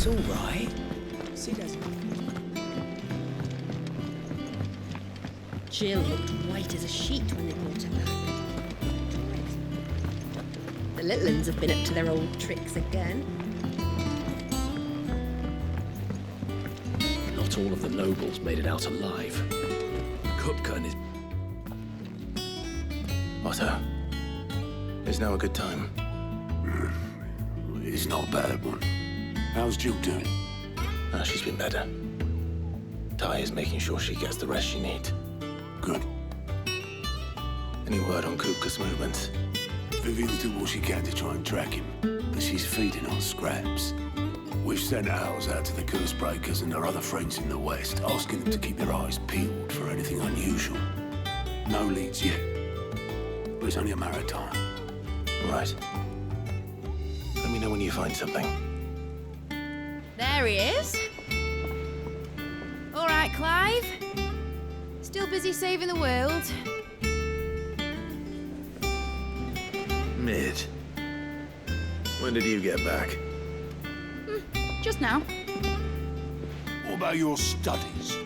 It's all right. She doesn't. Jill looked white as a sheet when they brought her back. The little uns have been up to their old tricks again. Not all of the nobles made it out alive. Kupka and his... Otto, is now a good time? It's not a bad one. How's Jill doing? She's been better. Ty is making sure she gets the rest she needs. Good. Any word on Kupka's movements? Vivian's doing what she can to try and track him, but she's feeding on scraps. We've sent ours out to the curse breakers and their other friends in the west, asking them to keep their eyes peeled for anything unusual. No leads yet, but it's only a matter of time. Right. Let me know when you find something. There he is. All right, Clive. Still busy saving the world. Mid. When did you get back? Just now. What about your studies?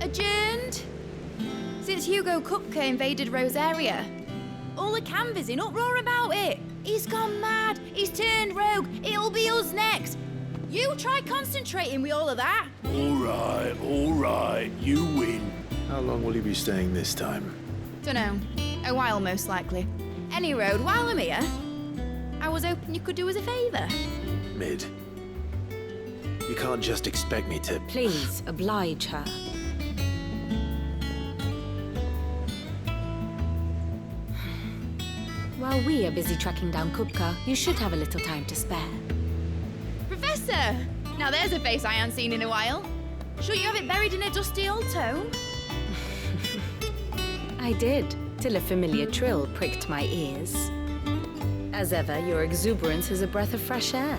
Adjourned. Since Hugo Kupka invaded Rosaria. All the canvassers in uproar about it. He's gone mad. He's turned rogue. It'll be us next. You try concentrating with all of that. All right, you win. How long will you be staying this time? Dunno. A while, most likely. Any road, while I'm here, I was hoping you could do us a favour. Mid. You can't just expect me to... Please, oblige her. While we are busy tracking down Kupka, you should have a little time to spare. Professor! Now there's a face I haven't seen in a while. Sure you have it buried in a dusty old tome? I did, till a familiar trill pricked my ears. As ever, your exuberance is a breath of fresh air,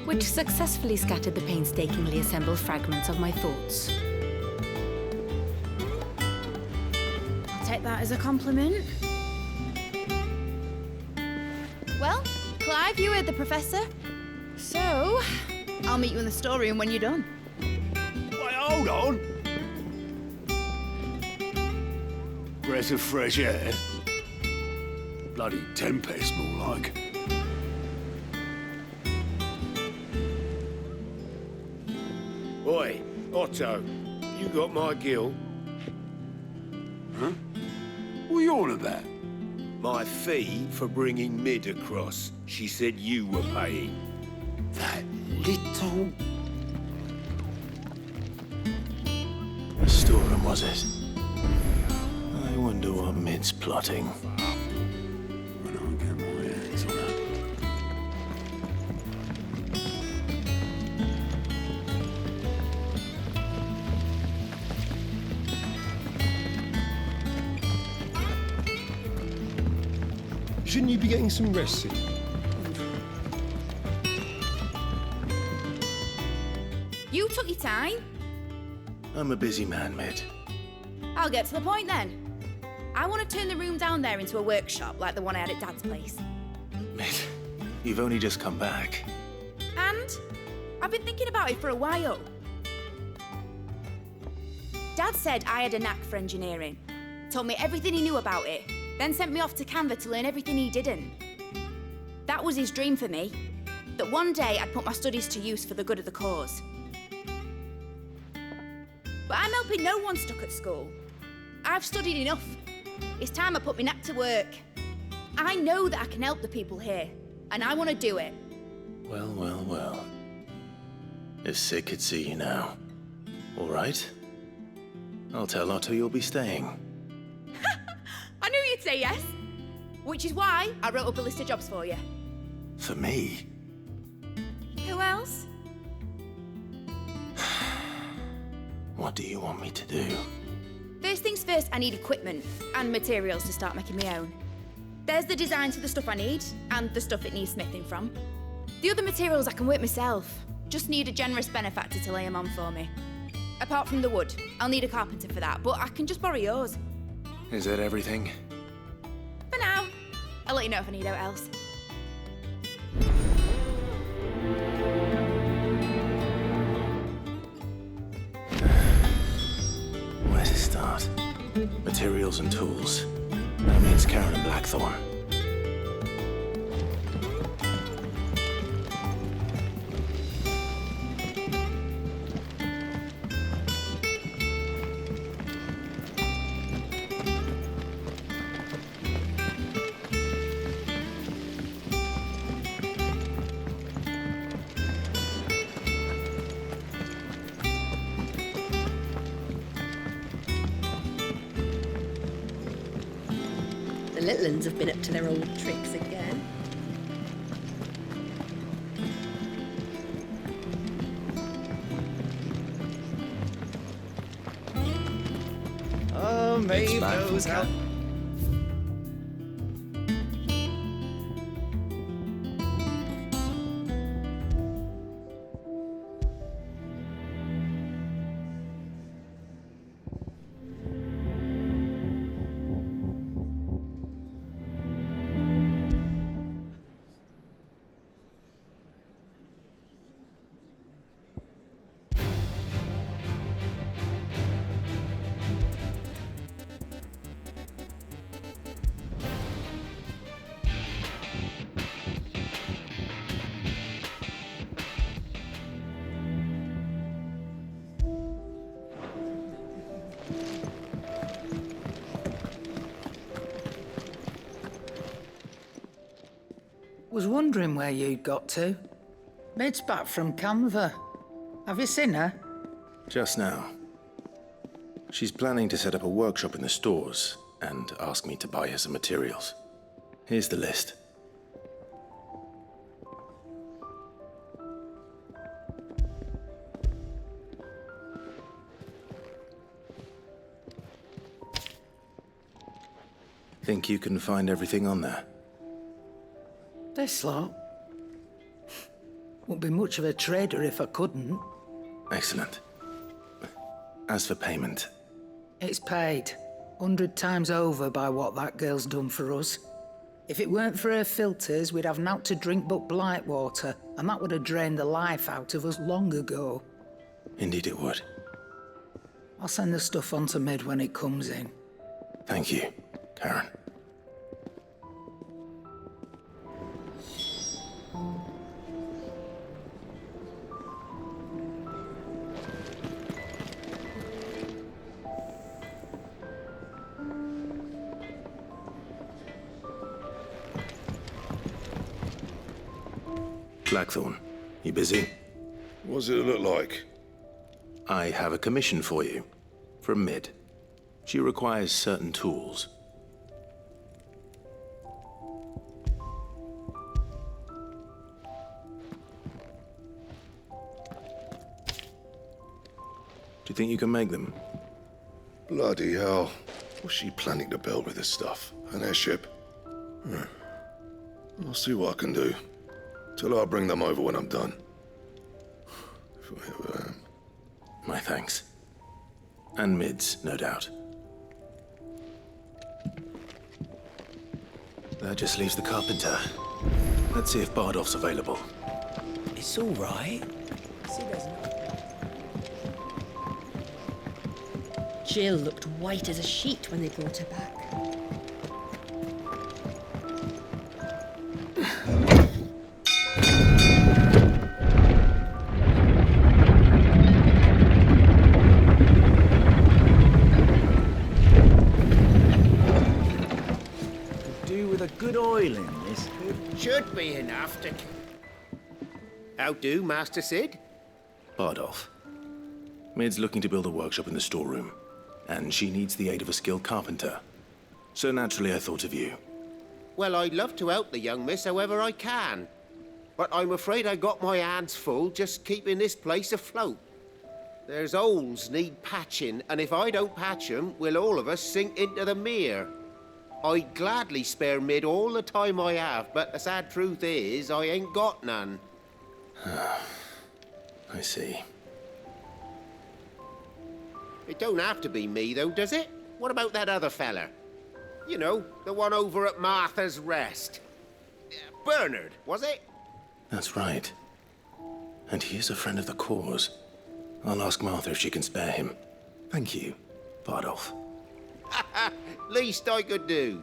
which successfully scattered the painstakingly assembled fragments of my thoughts. I'll take that as a compliment. Well, Clive, you heard the Professor. So, I'll meet you in the storeroom when you're done. Wait, hold on. Breath of fresh air. Bloody tempest, more like. Oi, Otto, you got my gill? Huh? What are you on about? My fee for bringing Mid across. She said you were paying. That little... The storeroom, was it? I wonder what Mid's plotting. When I get my hands on her. Shouldn't you be getting some rest soon? You took your time. I'm a busy man, Mid. I'll get to the point then. I want to turn the room down there into a workshop like the one I had at Dad's place. Mid, you've only just come back. And I've been thinking about it for a while. Dad said I had a knack for engineering. Told me everything he knew about it. Then sent me off to Canva to learn everything he didn't. That was his dream for me. That one day I'd put my studies to use for the good of the cause. But I'm helping no one stuck at school. I've studied enough. It's time I put my knack to work. I know that I can help the people here, and I want to do it. Well, well, well. If Sid could see you now. All right. I'll tell Otto you'll be staying. I knew you'd say yes. Which is why I wrote up a list of jobs for you. For me? Who else? What do you want me to do? First things first, I need equipment and materials to start making my own. There's the designs for the stuff I need and the stuff it needs smithing from. The other materials I can work myself. Just need a generous benefactor to lay them on for me. Apart from the wood, I'll need a carpenter for that, but I can just borrow yours. Is that everything? For now. I'll let you know if I need out else. materials and tools. That means Karen and Blackthorn. The little ones have been up to their old tricks again. Oh, Maeve It's back knows from how. Was wondering where you'd got to. Mid's back from Canva. Have you seen her? Just now. She's planning to set up a workshop in the stores and ask me to buy her some materials. Here's the list. Think you can find everything on there? This lot. Wouldn't be much of a trader if I couldn't. Excellent. As for payment, It's paid 100 times over by what that girl's done for us. If it weren't for her filters, we'd have naught to drink but blight water, and that would have drained the life out of us long ago. indeed it would. I'll send the stuff on to Mid when it comes in. Thank you, Karen. Blackthorn, you busy? What does it look like? I have a commission for you. From Mid. She requires certain tools. Do you think you can make them? Bloody hell. What's she planning to build with this stuff? An airship? I'll see what I can do. Tell her I'll bring them over when I'm done. If I ever am. My thanks. And Mid's, no doubt. That just leaves the carpenter. Let's see if Bardolph's available. It's all right. Jill looked white as a sheet when they brought her back. Good oil in this. Should be enough to... How do, Master Sid? Bardolph. Mid's looking to build a workshop in the storeroom, and she needs the aid of a skilled carpenter. So naturally I thought of you. Well, I'd love to help the young miss however I can. But I'm afraid I got my hands full just keeping this place afloat. There's holes need patching, and if I don't patch them, we'll all of us sink into the mere. I'd gladly spare Mid all the time I have, but the sad truth is, I ain't got none. I see. It don't have to be me, though, does it? What about that other fella? You know, the one over at Martha's Rest. Bernard, was it? That's right. And he is a friend of the cause. I'll ask Martha if she can spare him. Thank you, Bardolph. Least I could do.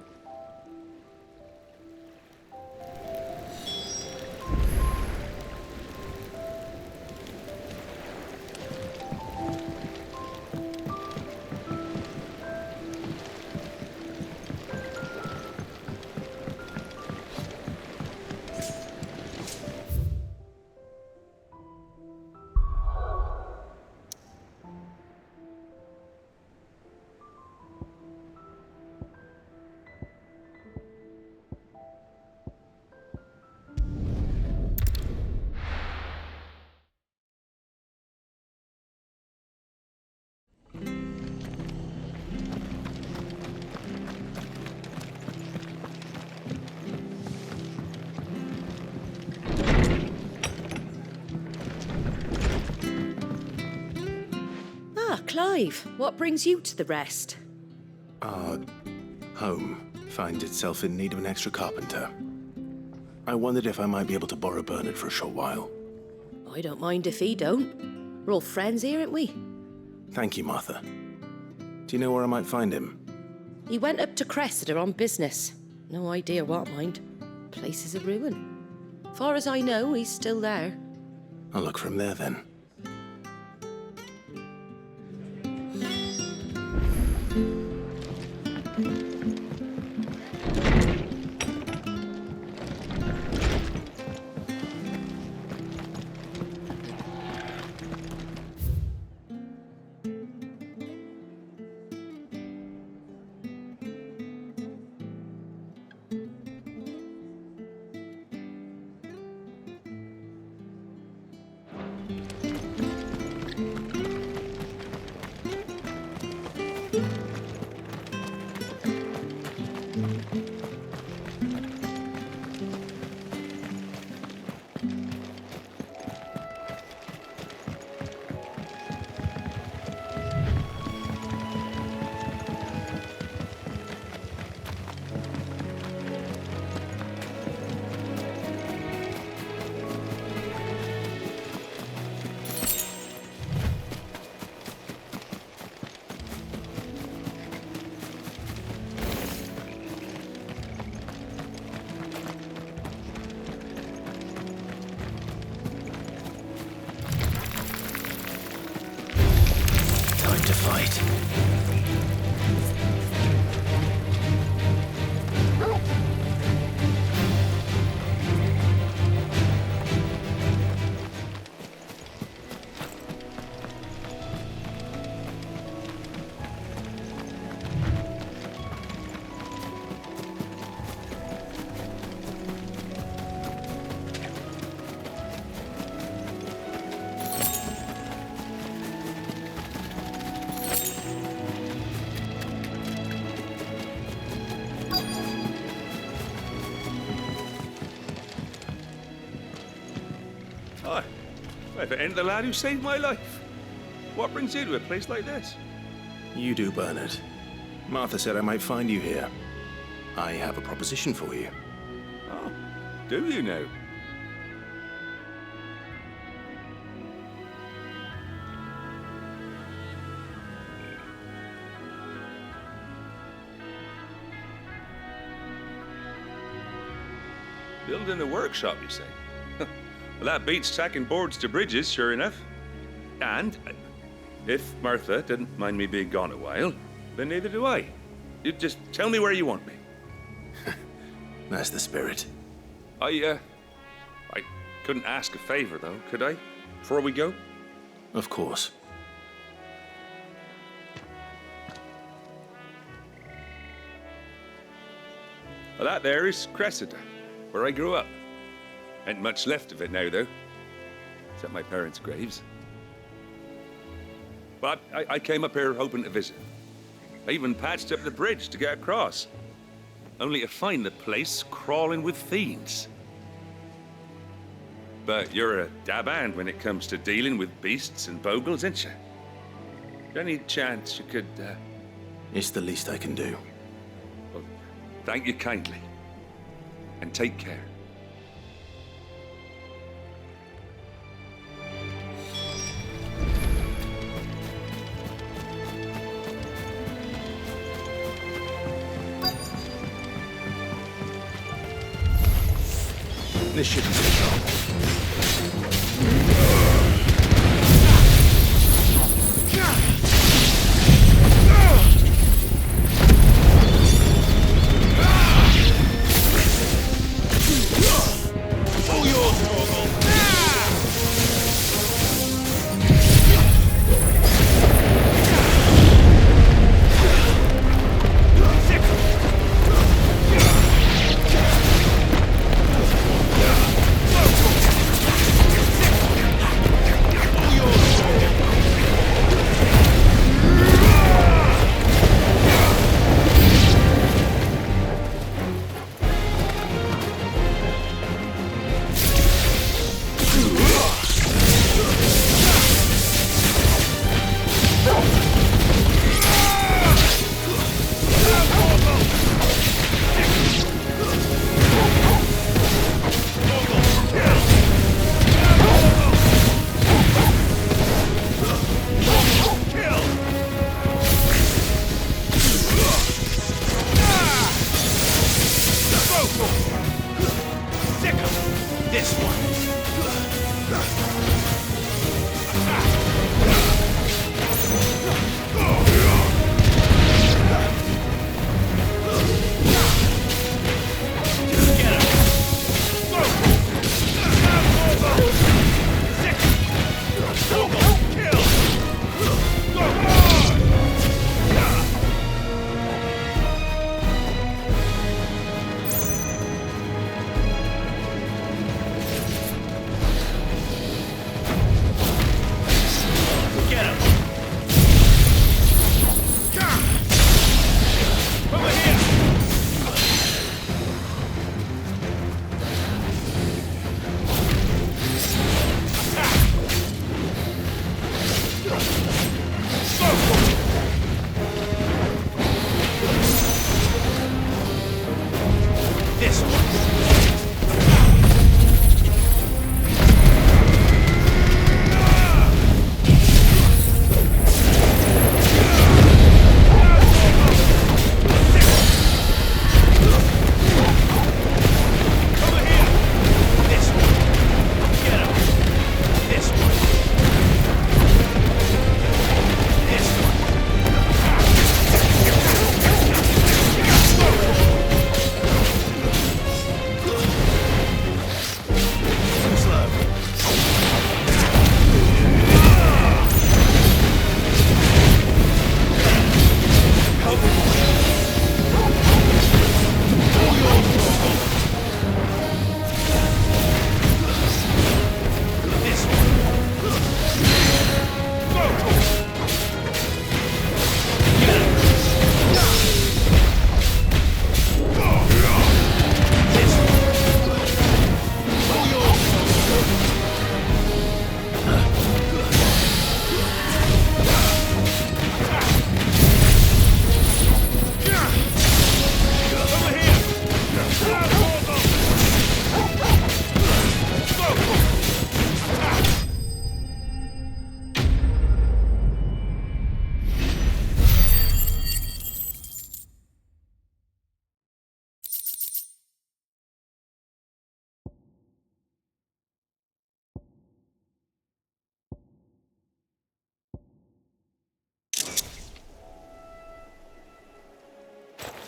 Clive, what brings you to the rest? Our home finds itself in need of an extra carpenter. I wondered if I might be able to borrow Bernard for a short while. I don't mind if he don't. We're all friends here, aren't we? Thank you, Martha. Do you know where I might find him? He went up to Cressida on business. No idea what, mind. Place is a ruin. Far as I know, he's still there. I'll look from there then. To fight. Hi. If it ain't the lad who saved my life. What brings you to a place like this? You do, Bernard. Martha said I might find you here. I have a proposition for you. Oh, do you now? Building a workshop, you say? Well, that beats tacking boards to bridges, sure enough. And if Martha didn't mind me being gone a while, then neither do I. You just tell me where you want me. That's the spirit. I couldn't ask a favor, though, could I? Before we go? Of course. Well, that there is Cressida, where I grew up. Ain't much left of it now, though. Except my parents' graves. But I came up here hoping to visit. I even patched up the bridge to get across. Only to find the place crawling with fiends. But you're a dab hand when it comes to dealing with beasts and bogles, ain't you? Any chance you could, It's the least I can do. Well, thank you kindly. And take care. This should be the job.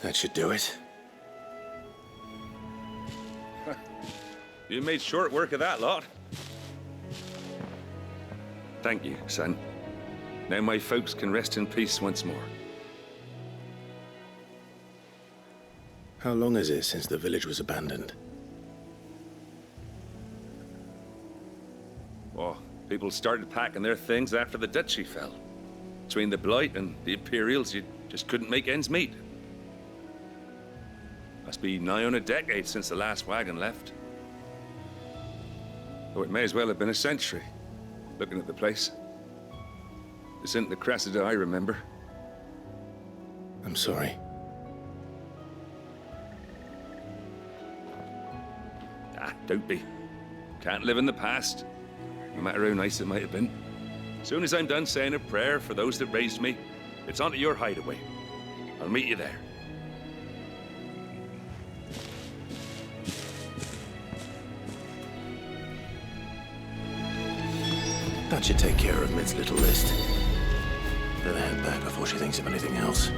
That should do it. You made short work of that lot. Thank you, son. Now my folks can rest in peace once more. How long is it since the village was abandoned? Oh, people started packing their things after the duchy fell. Between the Blight and the Imperials, you just couldn't make ends meet. Must be nigh on a decade since the last wagon left. Oh, it may as well have been a century, looking at the place. This isn't the Cressida I remember. I'm sorry. Ah, don't be. Can't live in the past, no matter how nice it might have been. As soon as I'm done saying a prayer for those that raised me, it's onto your hideaway. I'll meet you there. That should take care of Mid's little list. Better head back before she thinks of anything else.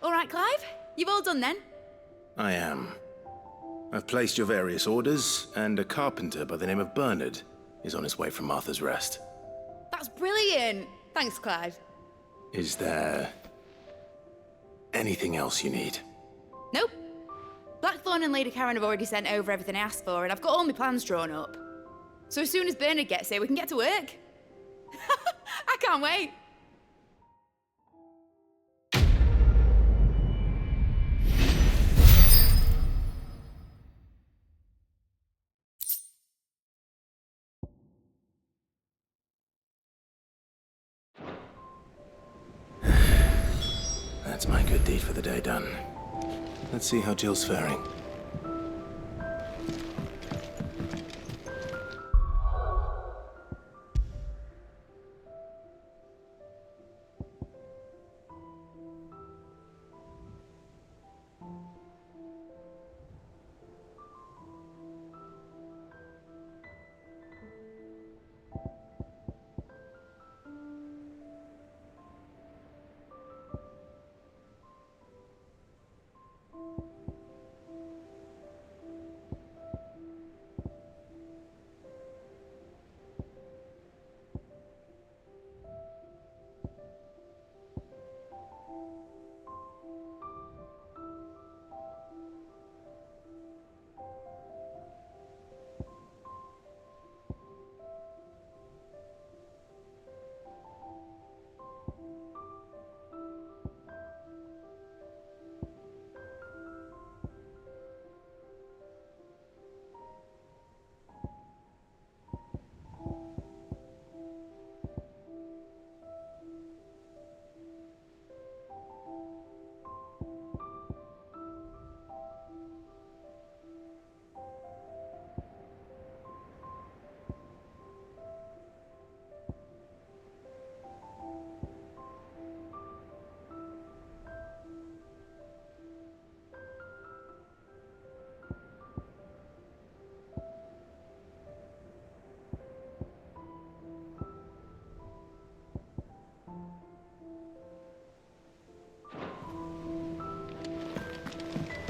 All right, Clive? You've all done then? I am. I've placed your various orders, and a carpenter by the name of Bernard is on his way from Martha's Rest. That's brilliant! Thanks, Clive. Is there anything else you need? Nope. Blackthorn and Lady Karen have already sent over everything I asked for, and I've got all my plans drawn up. So as soon as Bernard gets here, we can get to work. I can't wait. That's my good deed for the day done. Let's see how Jill's faring.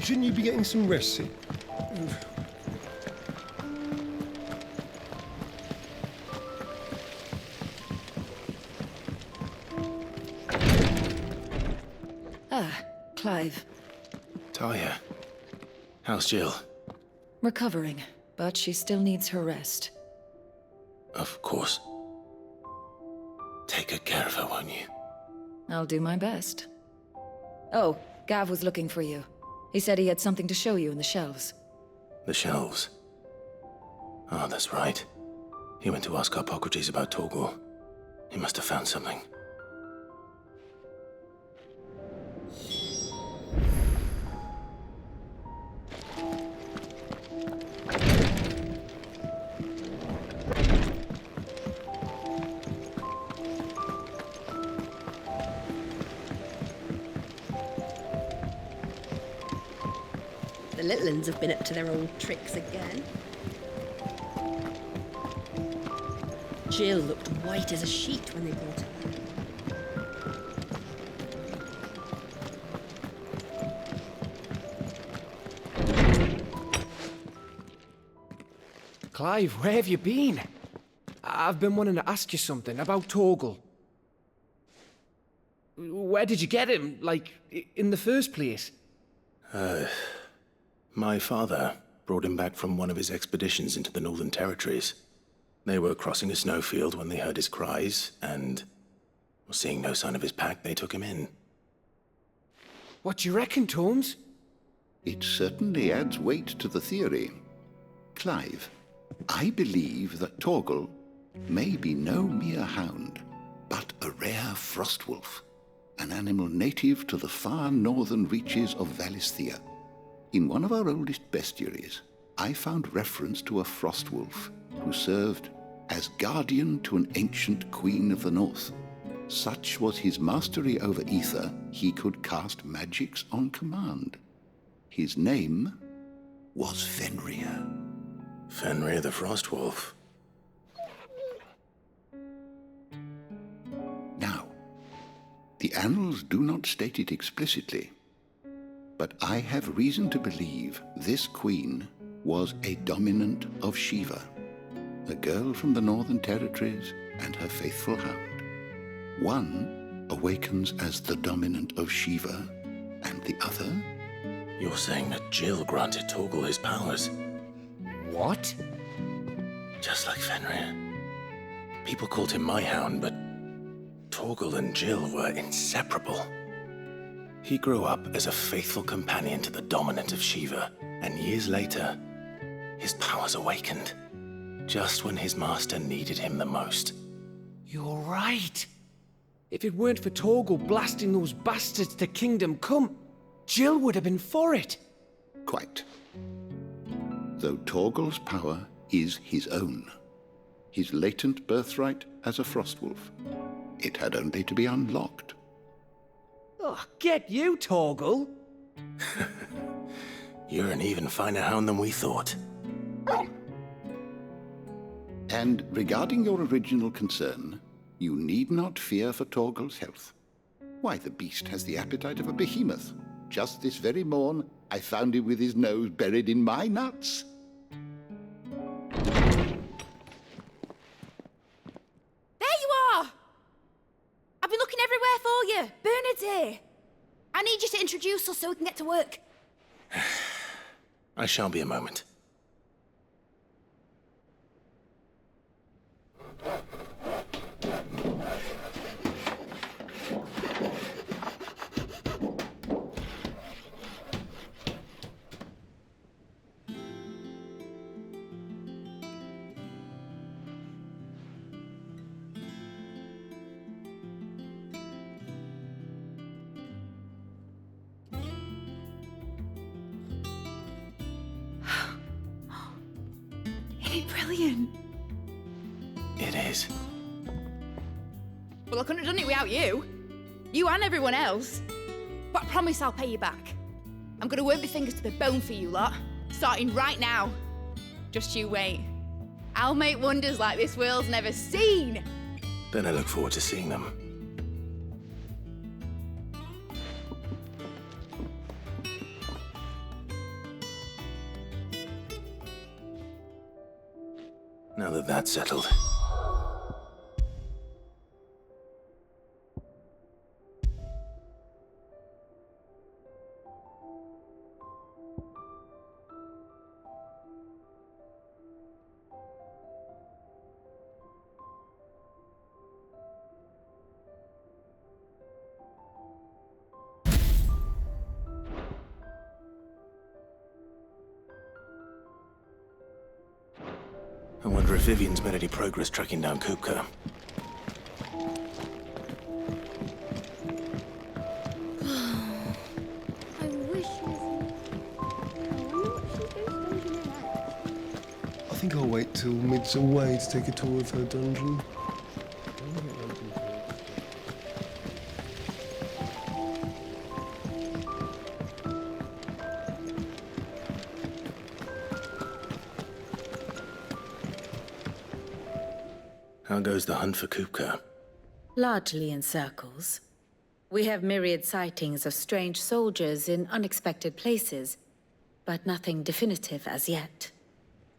Shouldn't you be getting some rest, Sid? Clive. Talia, how's Jill? Recovering, but she still needs her rest. Of course. Take good care of her, won't you? I'll do my best. Oh, Gav was looking for you. He said he had something to show you in the shelves. The shelves? Oh, that's right. He went to ask Hippocrates about Torgal. He must have found something. The little uns have been up to their old tricks again. Jill looked white as a sheet when they brought her. Clive, where have you been? I've been wanting to ask you something about Torgal. Where did you get him, like, in the first place? My father brought him back from one of his expeditions into the Northern Territories. They were crossing a snowfield when they heard his cries, and seeing no sign of his pack, they took him in. What do you reckon, Tomes? It certainly adds weight to the theory. Clive, I believe that Torgal may be no mere hound, but a rare frostwolf, an animal native to the far northern reaches of Valisthea. In one of our oldest bestiaries, I found reference to a Frostwolf who served as guardian to an ancient queen of the north. Such was his mastery over ether, he could cast magics on command. His name was Fenrir. Fenrir the Frostwolf. Now, the annals do not state it explicitly, but I have reason to believe this queen was a dominant of Shiva, a girl from the Northern Territories and her faithful hound. One awakens as the dominant of Shiva, and the other? You're saying that Jill granted Torgal his powers? What? Just like Fenrir. People called him my hound, but Torgal and Jill were inseparable. He grew up as a faithful companion to the dominant of Shiva, and years later, his powers awakened, just when his master needed him the most. You're right. If it weren't for Torgal blasting those bastards to Kingdom Come, Jill would have been for it. Quite. Though Torgal's power is his own, his latent birthright as a Frostwolf. It had only to be unlocked. Oh, get you, Torgal! You're an even finer hound than we thought. And regarding your original concern, you need not fear for Torgal's health. Why, the beast has the appetite of a behemoth. Just this very morn, I found him with his nose buried in my nuts. There you are! I've been looking everywhere for you. Bernard's here. I need you to introduce us so we can get to work. I shall be a moment. Isn't it brilliant? It is. Well, I couldn't have done it without you. You and everyone else. But I promise I'll pay you back. I'm gonna work my fingers to the bone for you lot, starting right now. Just you wait. I'll make wonders like this world's never seen. Then I look forward to seeing them. Now that that's settled. I wonder if Vivian's made any progress tracking down Kupka. I wish I think I'll wait till Mid's away to take a tour of her dungeon. How goes the hunt for Kupka? Largely in circles. We have myriad sightings of strange soldiers in unexpected places, but nothing definitive as yet.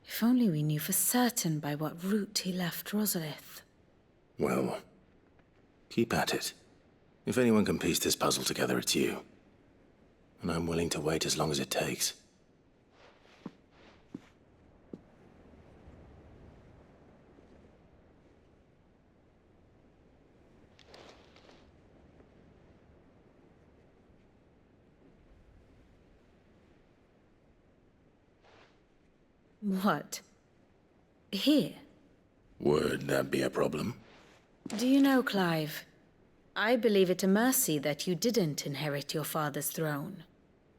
If only we knew for certain by what route he left Rosalith. Well, keep at it. If anyone can piece this puzzle together, it's you. And I'm willing to wait as long as it takes. What? Here? Would that be a problem? Do you know, Clive? I believe it a mercy that you didn't inherit your father's throne.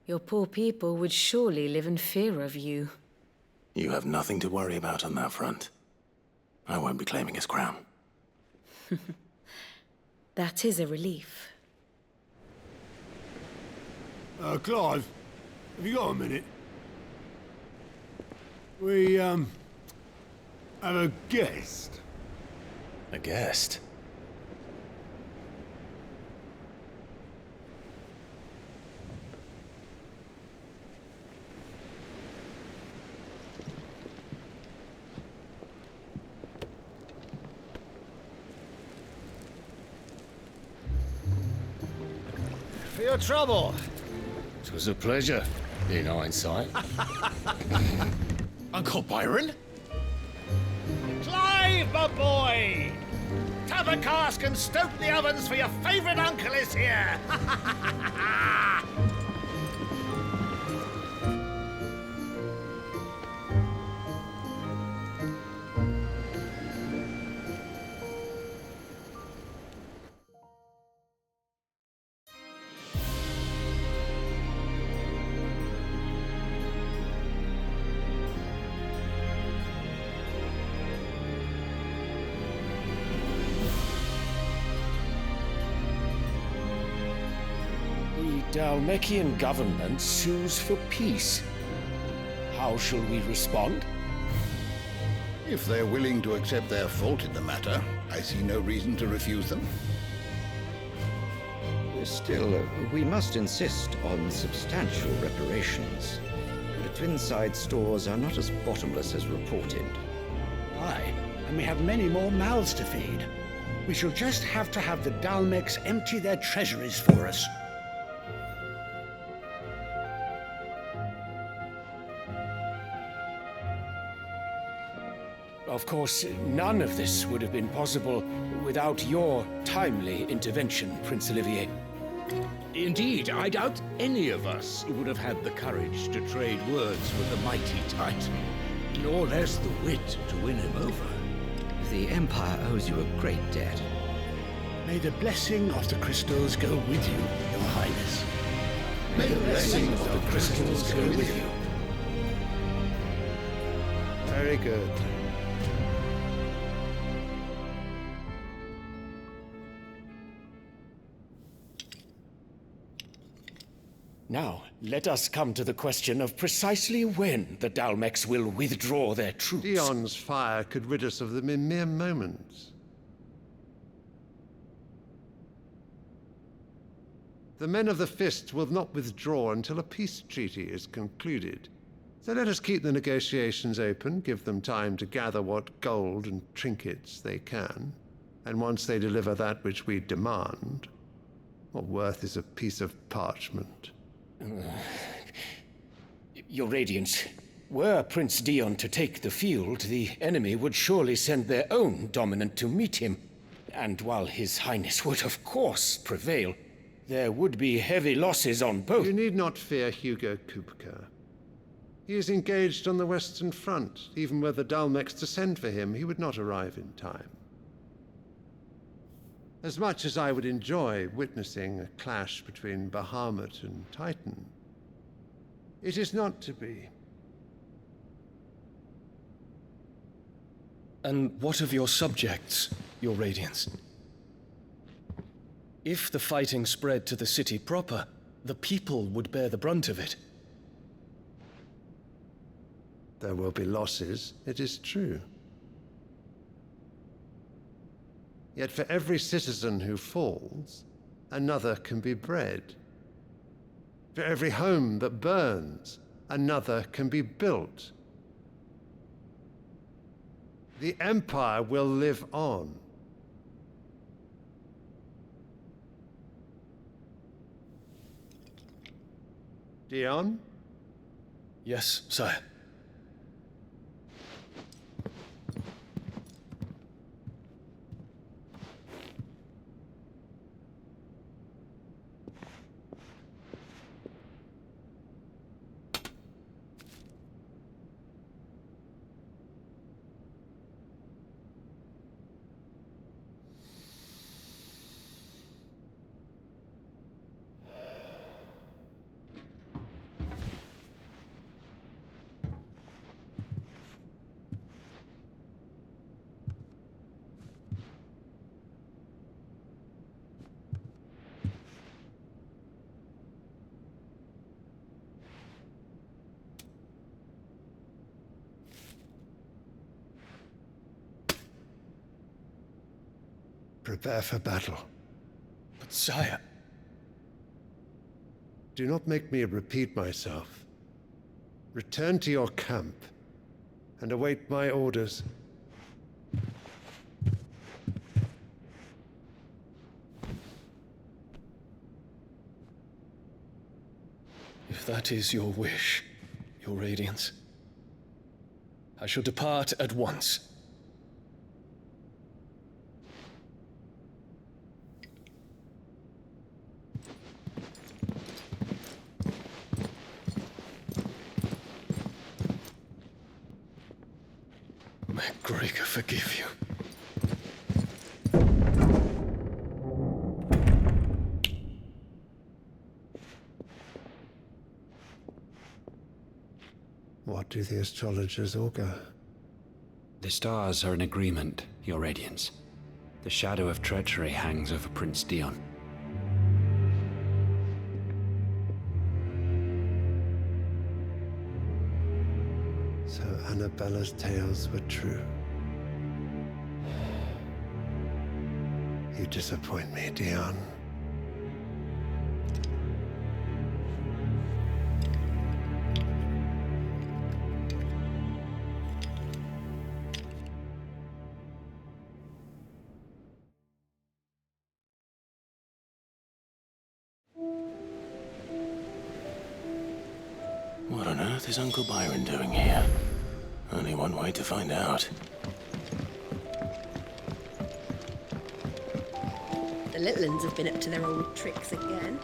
Your poor people would surely live in fear of you. You have nothing to worry about on that front. I won't be claiming his crown. That is a relief. Clive, have you got a minute? We, have a guest. A guest? For your trouble. It was a pleasure, in hindsight. Uncle Byron? Clive, my boy! Tap a cask and stoke the ovens for your favourite uncle is here! The Dalmekian government sues for peace. How shall we respond? If they're willing to accept their fault in the matter, I see no reason to refuse them. Still, we must insist on substantial reparations. The Twinside stores are not as bottomless as reported. Aye, and we have many more mouths to feed. We shall just have to have the Dalmecs empty their treasuries for us. Of course, none of this would have been possible without your timely intervention, Prince Olivier. Indeed, I doubt any of us would have had the courage to trade words with the mighty Titan, nor less the wit to win him over. The Empire owes you a great debt. May the blessing of the crystals go with you, Your Highness. May the blessing of the crystals go with you. Very good. Now, let us come to the question of precisely when the Dalmecs will withdraw their troops. Dion's fire could rid us of them in mere moments. The men of the Fist will not withdraw until a peace treaty is concluded. So let us keep the negotiations open, give them time to gather what gold and trinkets they can, and once they deliver that which we demand, what worth is a piece of parchment? Your Radiance, were Prince Dion to take the field, the enemy would surely send their own dominant to meet him. And while His Highness would of course prevail, there would be heavy losses on both. You need not fear Hugo Kupka. He is engaged on the Western Front. Even were the Dalmecs to send for him, he would not arrive in time. As much as I would enjoy witnessing a clash between Bahamut and Titan, it is not to be. And what of your subjects, Your Radiance? If the fighting spread to the city proper, the people would bear the brunt of it. There will be losses, it is true. Yet for every citizen who falls, another can be bred. For every home that burns, another can be built. The Empire will live on. Dion? Yes, sire. prepare for battle. But sire... Do not make me repeat myself. Return to your camp and await my orders. If that is your wish, Your Radiance, I shall depart at once. May Gregor forgive you. What do the astrologers augur? The stars are in agreement, Your Radiance. The shadow of treachery hangs over Prince Dion. So Annabella's tales were true. You disappoint me, Dion. What on earth is Uncle Byron doing here? Only one way to find out. The little uns have been up to their old tricks again.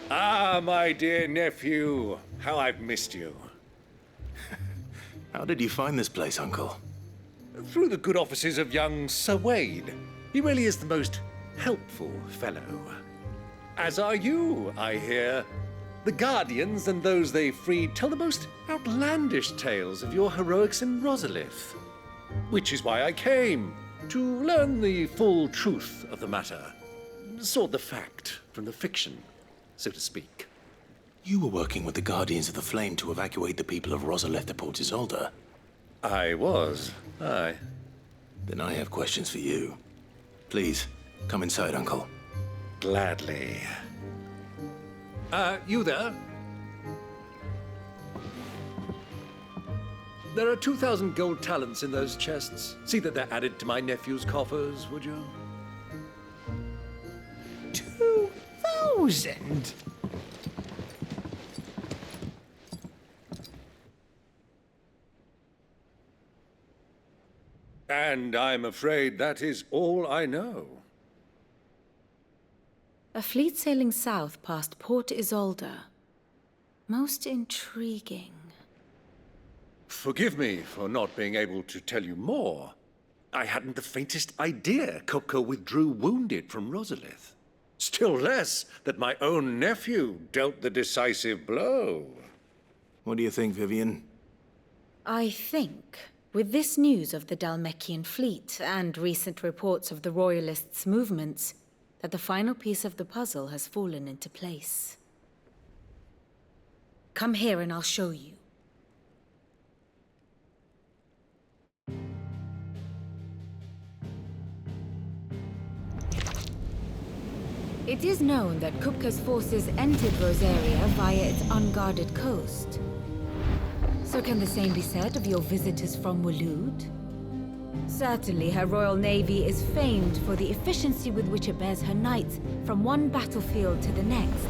Ah, my dear nephew, how I've missed you. How did you find this place, Uncle? Through the good offices of young Sir Wade. He really is the most helpful fellow. As are you, I hear. The Guardians and those they freed tell the most outlandish tales of your heroics in Rosalith. Which is why I came, to learn the full truth of the matter. Sort the fact from the fiction, so to speak. You were working with the Guardians of the Flame to evacuate the people of Rosalith to Port Isolde. I was, aye. Then I have questions for you. Please, come inside, Uncle. Gladly. You there? There are 2,000 gold talents in those chests. See that they're added to my nephew's coffers, would you? 2,000? And I'm afraid that is all I know. A fleet sailing south past Port Isolde. Most intriguing. Forgive me for not being able to tell you more. I hadn't the faintest idea Kupka withdrew wounded from Rosalith. Still less that my own nephew dealt the decisive blow. What do you think, Vivian? I think, with this news of the Dhalmekian fleet and recent reports of the Royalists' movements, that the final piece of the puzzle has fallen into place. Come here and I'll show you. It is known that Kupka's forces entered Rosaria via its unguarded coast. So can the same be said of your visitors from Waloed? Certainly her royal navy is famed for the efficiency with which it bears her knights from one battlefield to the next.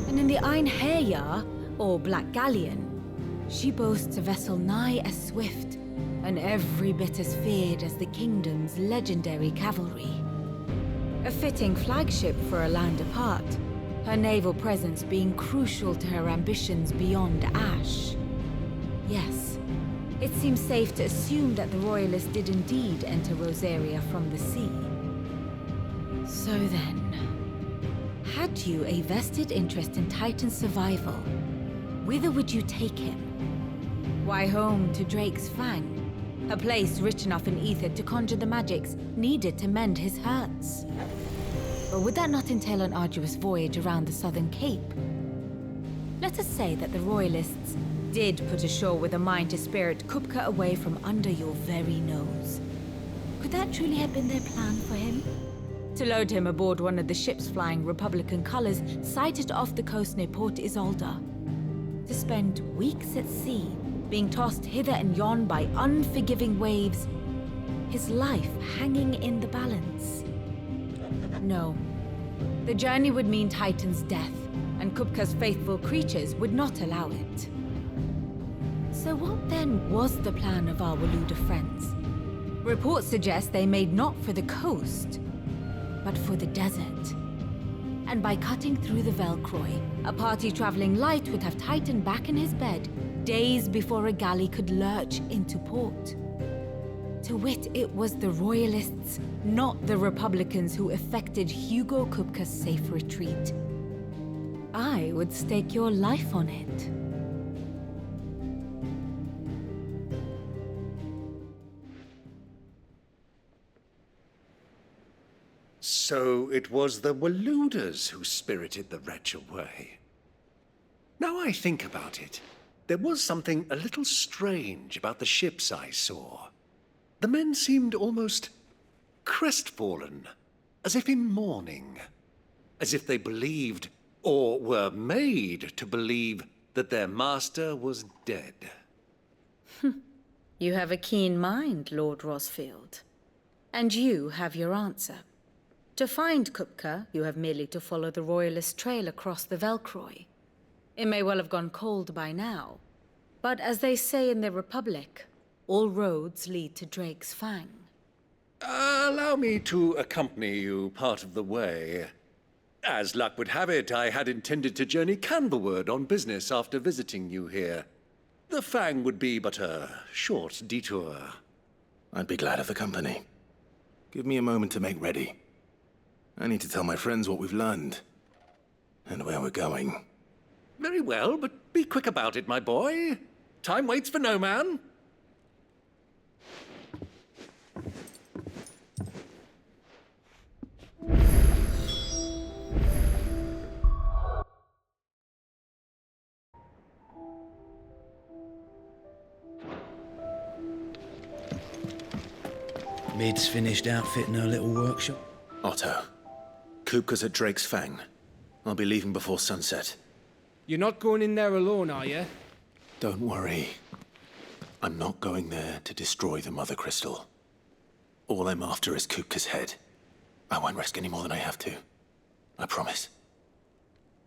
And in the Ein Heya, or Black Galleon, she boasts a vessel nigh as swift and every bit as feared as the kingdom's legendary cavalry. A fitting flagship for a land apart, her naval presence being crucial to her ambitions beyond Ash. Yes, it seems safe to assume that the Royalists did indeed enter Rosaria from the sea. So then, had you a vested interest in Titan's survival, whither would you take him? Why, home to Drake's Fang, a place rich enough in ether to conjure the magics needed to mend his hurts. But would that not entail an arduous voyage around the southern cape? Let us say that the Royalists did put ashore with a mind to spirit Kupka away from under your very nose. Could that truly have been their plan for him? To load him aboard one of the ships flying Republican colors sighted off the coast near Port Isolde. To spend weeks at sea, being tossed hither and yon by unforgiving waves, his life hanging in the balance. No. The journey would mean Titan's death, and Kupka's faithful creatures would not allow it. So what then was the plan of our Waluda friends? Reports suggest they made not for the coast, but for the desert. And by cutting through the Velcroy, a party traveling light would have Titan back in his bed days before a galley could lurch into port. To wit, it was the Royalists, not the Republicans, who effected Hugo Kupka's safe retreat. I would stake your life on it. So it was the Waludas who spirited the wretch away. Now I think about it, there was something a little strange about the ships I saw. The men seemed almost crestfallen, as if in mourning, as if they believed, or were made to believe, that their master was dead. You have a keen mind, Lord Rosfield. And you have your answer. To find Kupka, you have merely to follow the Royalist trail across the Velcroy. It may well have gone cold by now, but as they say in the Republic, all roads lead to Drake's Fang. Allow me to accompany you part of the way. As luck would have it, I had intended to journey Canberward on business after visiting you here. The Fang would be but a short detour. I'd be glad of the company. Give me a moment to make ready. I need to tell my friends what we've learned, and where we're going. Very well, but be quick about it, my boy. Time waits for no man. Mid's finished outfitting her little workshop. Otto, Kupka's at Drake's Fang. I'll be leaving before sunset. You're not going in there alone, are you? Don't worry. I'm not going there to destroy the Mother Crystal. All I'm after is Kupka's head. I won't risk any more than I have to. I promise.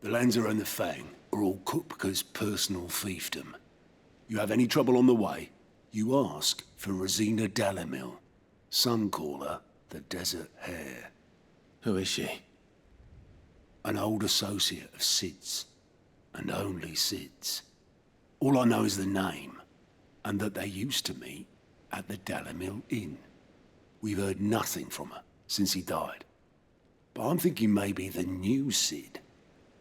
The Lanza and the Fang are all Kupka's personal fiefdom. You have any trouble on the way, you ask for Rosina Dalamil. Some call her the Desert Hare. Who is she? An old associate of Sid's, and only Sid's. All I know is the name, and that they used to meet at the Dalamil Inn. We've heard nothing from her since he died. But I'm thinking maybe the new Sid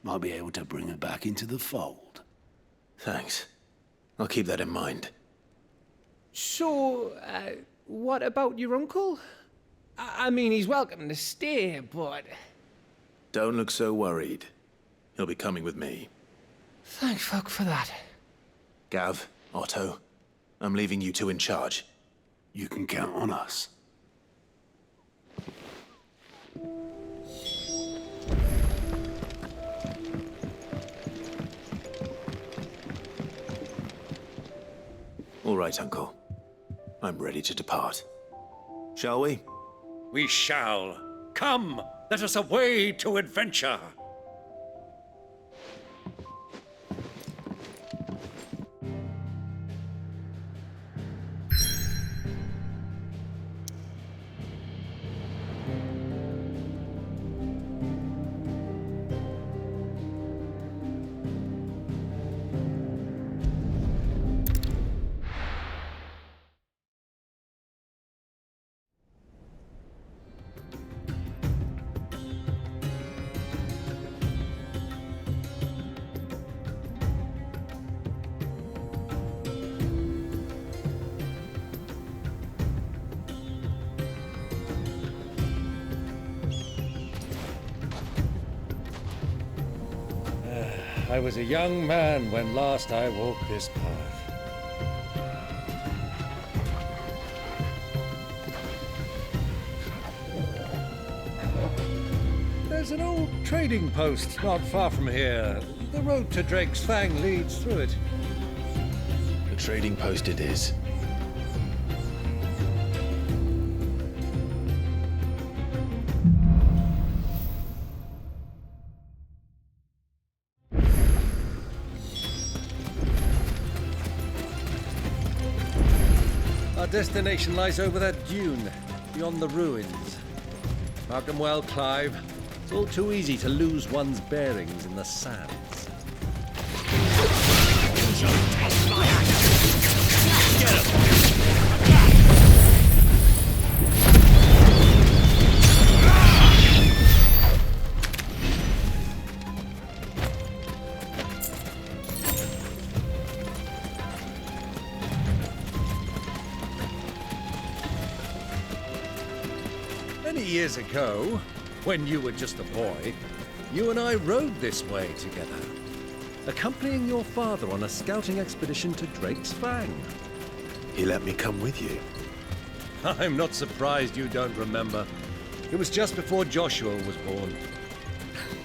might be able to bring her back into the fold. Thanks. I'll keep that in mind. So, what about your uncle? I mean, he's welcome to stay, but... Don't look so worried. He'll be coming with me. Thank fuck for that. Gav, Otto, I'm leaving you two in charge. You can count on us. All right, Uncle. I'm ready to depart. Shall we? We shall. Come, let us away to adventure. I was a young man when last I walked this path. There's an old trading post not far from here. The road to Drake's Fang leads through it. The trading post it is. Our destination lies over that dune, beyond the ruins. Mark them well, Clive. It's all too easy to lose one's bearings in the sands. Get him! Many years ago, when you were just a boy, you and I rode this way together, accompanying your father on a scouting expedition to Drake's Fang. He let me come with you. I'm not surprised you don't remember. It was just before Joshua was born.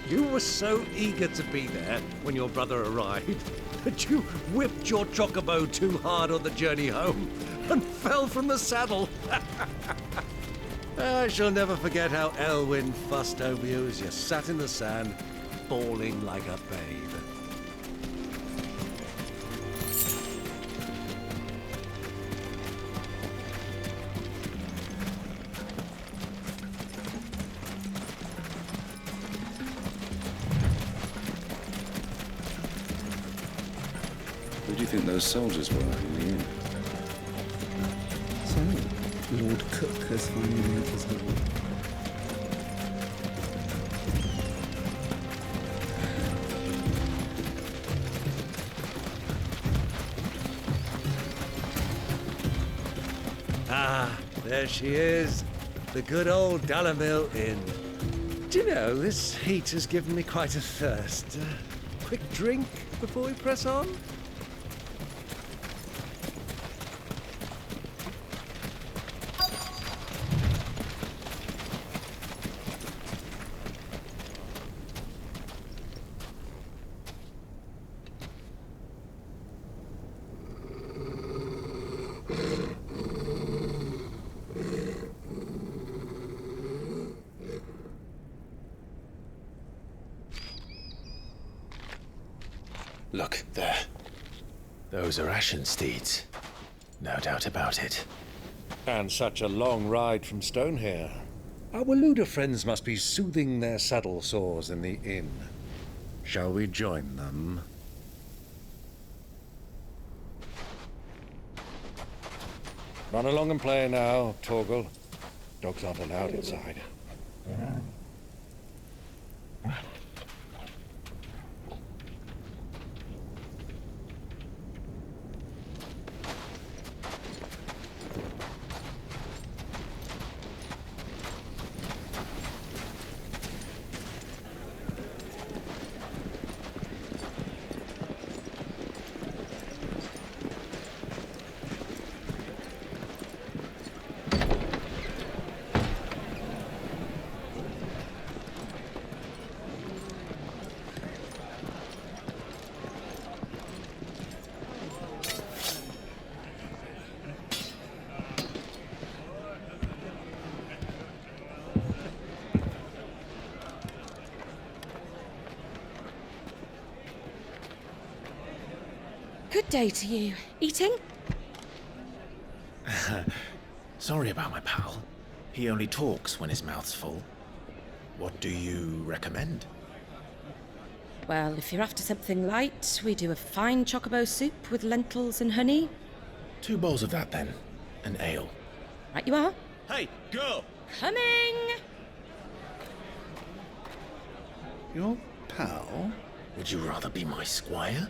You were so eager to be there when your brother arrived that you whipped your chocobo too hard on the journey home and fell from the saddle. I shall never forget how Elwyn fussed over you as you sat in the sand, bawling like a babe. Who do you think those soldiers were in the inn? So, Lord Cook has finally made his will. Ah, there she is. The good old Dalamil Inn. Do you know, this heat has given me quite a thirst. Quick drink before we press on? Look, there. Those are Ashen steeds. No doubt about it. And such a long ride from Stonehair. Our Waluda friends must be soothing their saddle sores in the inn. Shall we join them? Run along and play now, Torgal. Dogs aren't allowed inside. Good day to you. Eating? Sorry about my pal. He only talks when his mouth's full. What do you recommend? Well, if you're after something light, we do a fine chocobo soup with lentils and honey. 2 bowls of that, then. An ale. Right you are. Hey, girl! Coming! Your pal? Would you rather be my squire?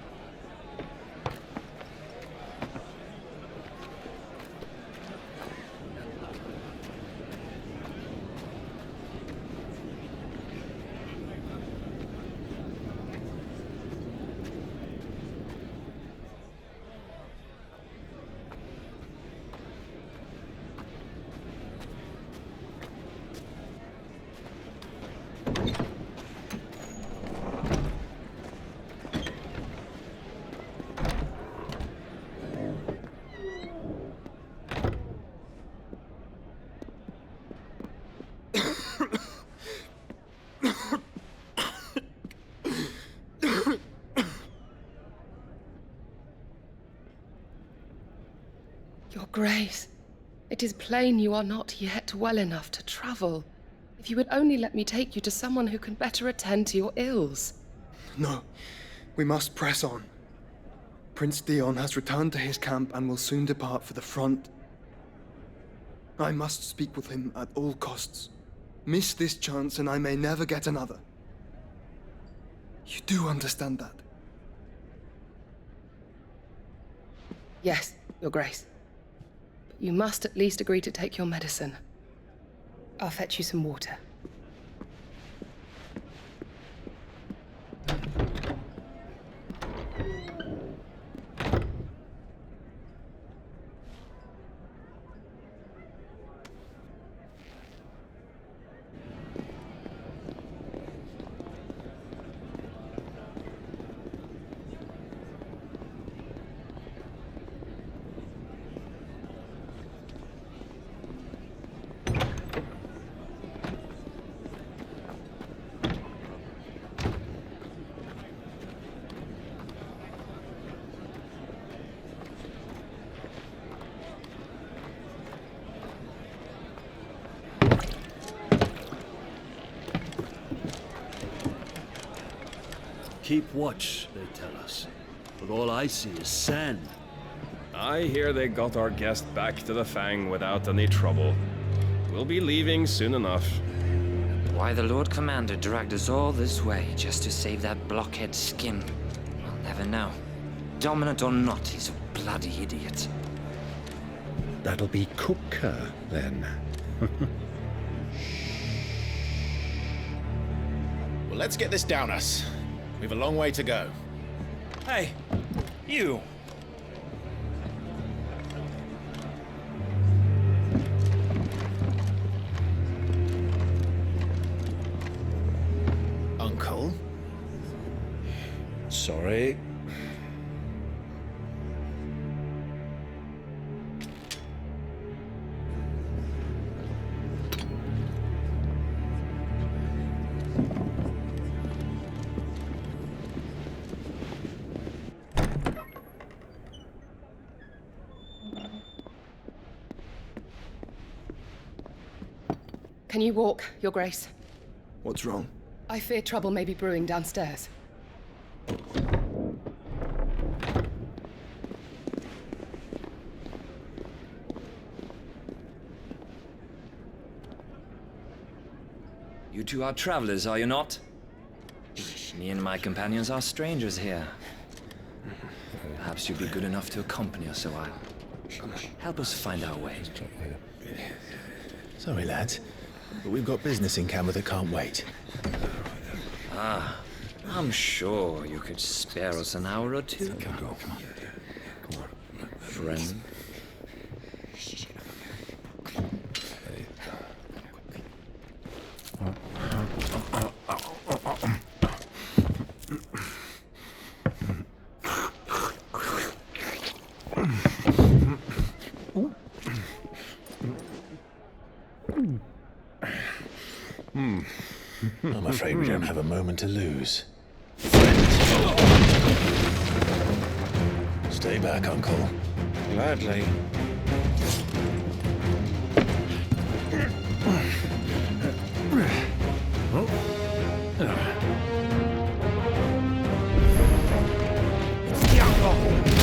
Grace, it is plain you are not yet well enough to travel. If you would only let me take you to someone who can better attend to your ills. No, we must press on. Prince Dion has returned to his camp and will soon depart for the front. I must speak with him at all costs. Miss this chance and I may never get another. You do understand that? Yes, Your Grace. But you must at least agree to take your medicine. I'll fetch you some water. Keep watch, they tell us. But all I see is sand. I hear they got our guest back to the Fang without any trouble. We'll be leaving soon enough. Why the Lord Commander dragged us all this way just to save that blockhead skin, I'll never know. Dominant or not, he's a bloody idiot. That'll be Cooker, then. Well, let's get this down us. We've a long way to go. Hey, you! Uncle? Sorry. Can you walk, Your Grace? What's wrong? I fear trouble may be brewing downstairs. You two are travelers, are you not? Me and my companions are strangers here. Perhaps you'd be good enough to accompany us a while. Help us find our way. Sorry, lads, but we've got business in camera that can't wait. Ah, I'm sure you could spare us an hour or two. Come on. Friend. I'm afraid we don't have a moment to lose. Stay back, Uncle. Gladly.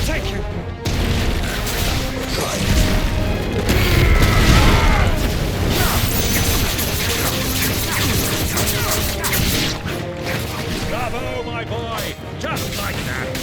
Take him! Bravo, my boy! Just like that!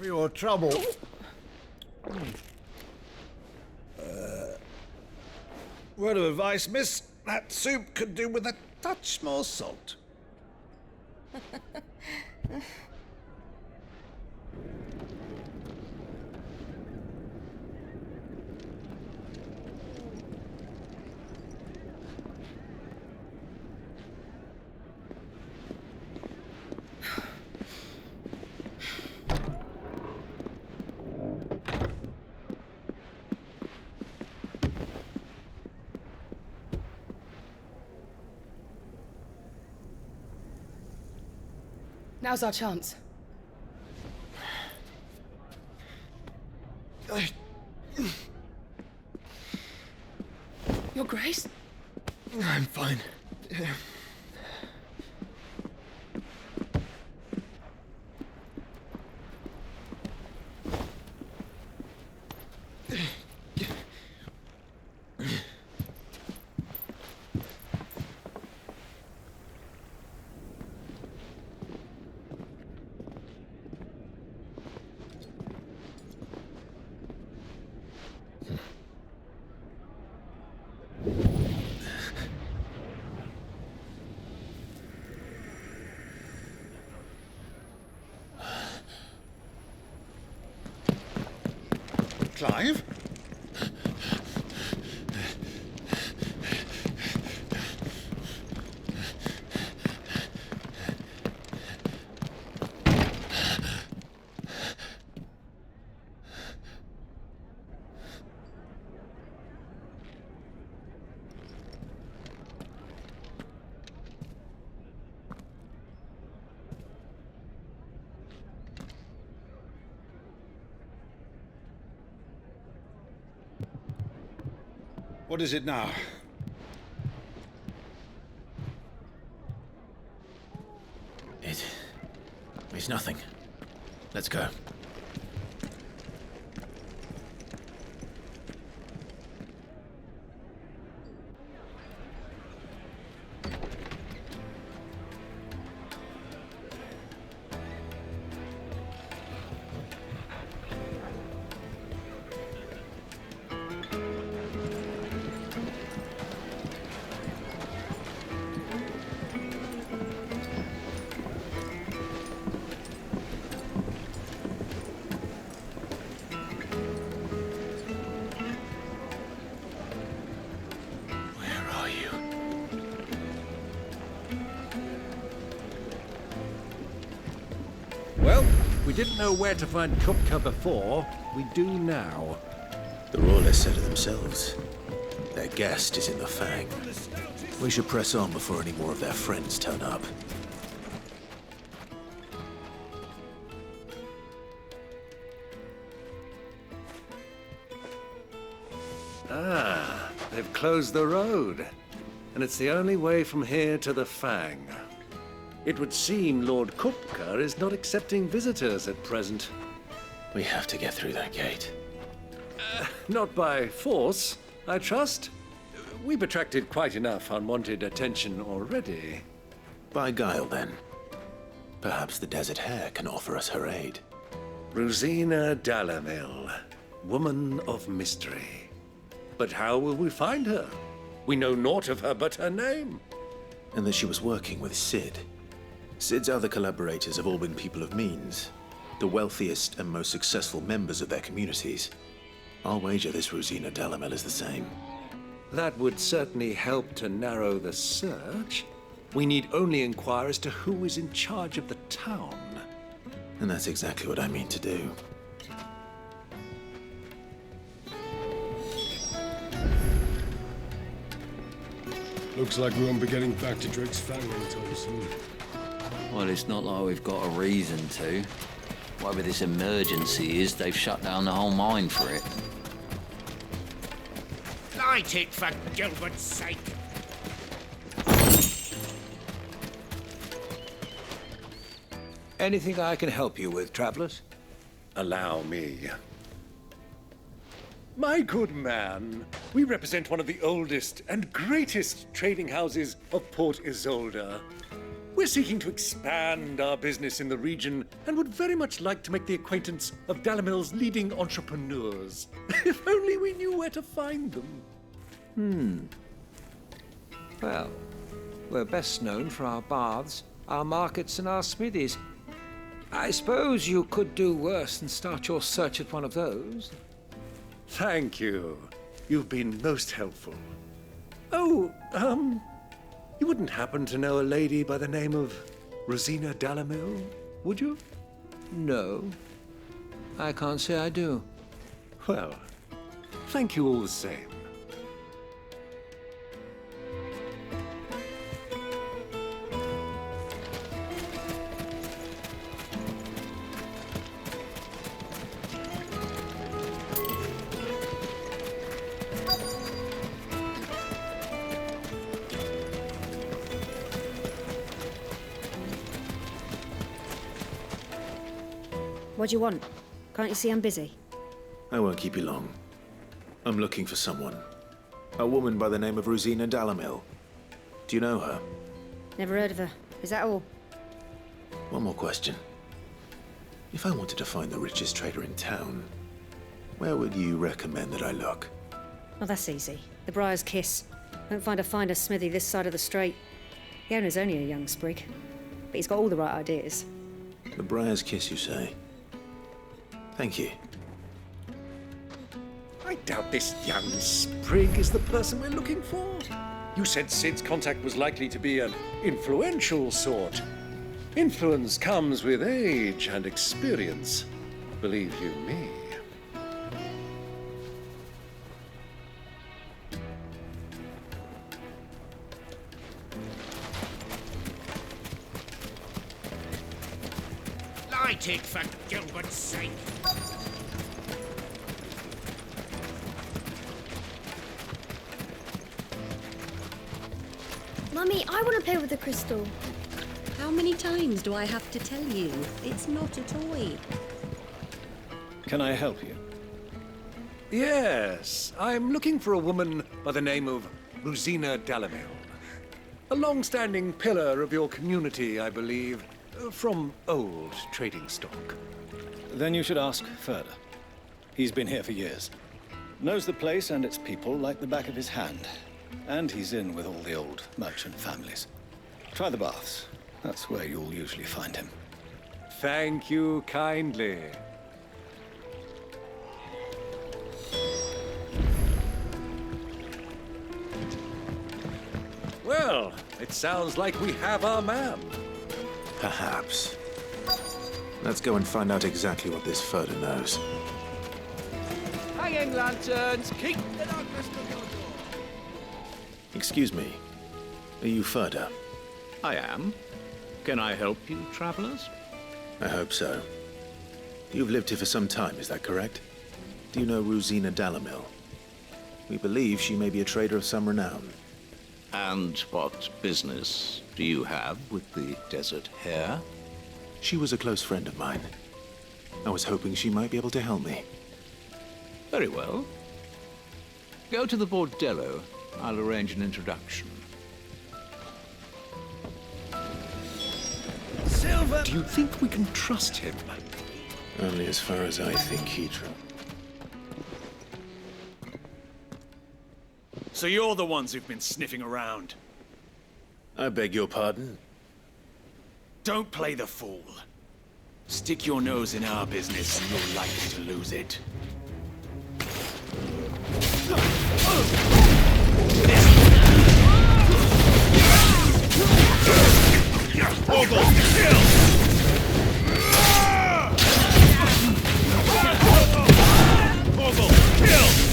for your trouble. Word of advice, miss. That soup could do with a touch more salt. Now's our chance. Your Grace? I'm fine. Clive? What is it now? It's nothing. Let's go. Well, we didn't know where to find Kupka before. We do now. The Royalists said it themselves. Their guest is in the Fang. We should press on before any more of their friends turn up. Ah, they've closed the road. And it's the only way from here to the Fang. It would seem Lord Kupka is not accepting visitors at present. We have to get through that gate. Not by force, I trust. We've attracted quite enough unwanted attention already. By guile, then. Perhaps the Desert Hare can offer us her aid. Rosina Dalamil, woman of mystery. But how will we find her? We know naught of her but her name. And that she was working with Sid. Sid's other collaborators have all been people of means, the wealthiest and most successful members of their communities. I'll wager this Rosina Dalamel is the same. That would certainly help to narrow the search. We need only inquire as to who is in charge of the town. And that's exactly what I mean to do. Looks like we won't be getting back to Drake's Fang anytime soon. Well, it's not like we've got a reason to. Whatever this emergency is, they've shut down the whole mine for it. Light it, for Gilbert's sake! Anything I can help you with, travelers? Allow me. My good man, we represent one of the oldest and greatest trading houses of Port Isolde. We're seeking to expand our business in the region and would very much like to make the acquaintance of Dalamil's leading entrepreneurs. If only we knew where to find them. Well, we're best known for our baths, our markets, and our smithies. I suppose you could do worse than start your search at one of those. Thank you. You've been most helpful. Oh, you wouldn't happen to know a lady by the name of Rosina Dalamil, would you? No, I can't say I do. Well, thank you all the same. What do you want? Can't you see I'm busy? I won't keep you long. I'm looking for someone. A woman by the name of Rosina Dalamil. Do you know her? Never heard of her. Is that all? One more question. If I wanted to find the richest trader in town, where would you recommend that I look? Oh, that's easy. The Briar's Kiss. Won't find a finer smithy this side of the strait. The owner's only a young sprig, but he's got all the right ideas. The Briar's Kiss, you say? Thank you. I doubt this young sprig is the person we're looking for. You said Sid's contact was likely to be an influential sort. Influence comes with age and experience, believe you me. Light it, for Gilbert's sake. Mummy, I want to play with the crystal. How many times do I have to tell you? It's not a toy. Can I help you? Yes, I'm looking for a woman by the name of Rosina Dalamil. A long-standing pillar of your community, I believe, from old trading stock. Then you should ask further. He's been here for years. Knows the place and its people like the back of his hand. And he's in with all the old merchant families. Try the baths. That's where you'll usually find him. Thank you kindly. Well, it sounds like we have our man. Perhaps. Let's go and find out exactly what this Furter knows. Hanging lanterns, keep the darkness from your door. Excuse me. Are you Furter? I am. Can I help you, travelers? I hope so. You've lived here for some time, is that correct? Do you know Rosina Dalamil? We believe she may be a trader of some renown. And what business do you have with the desert hare? She was a close friend of mine. I was hoping she might be able to help me. Very well. Go to the bordello. I'll arrange an introduction. Silver! Do you think we can trust him? Only as far as I think he true. So you're the ones who've been sniffing around. I beg your pardon? Don't play the fool. Stick your nose in our business and you're likely to lose it. Ogle, kill! Ogle, kill!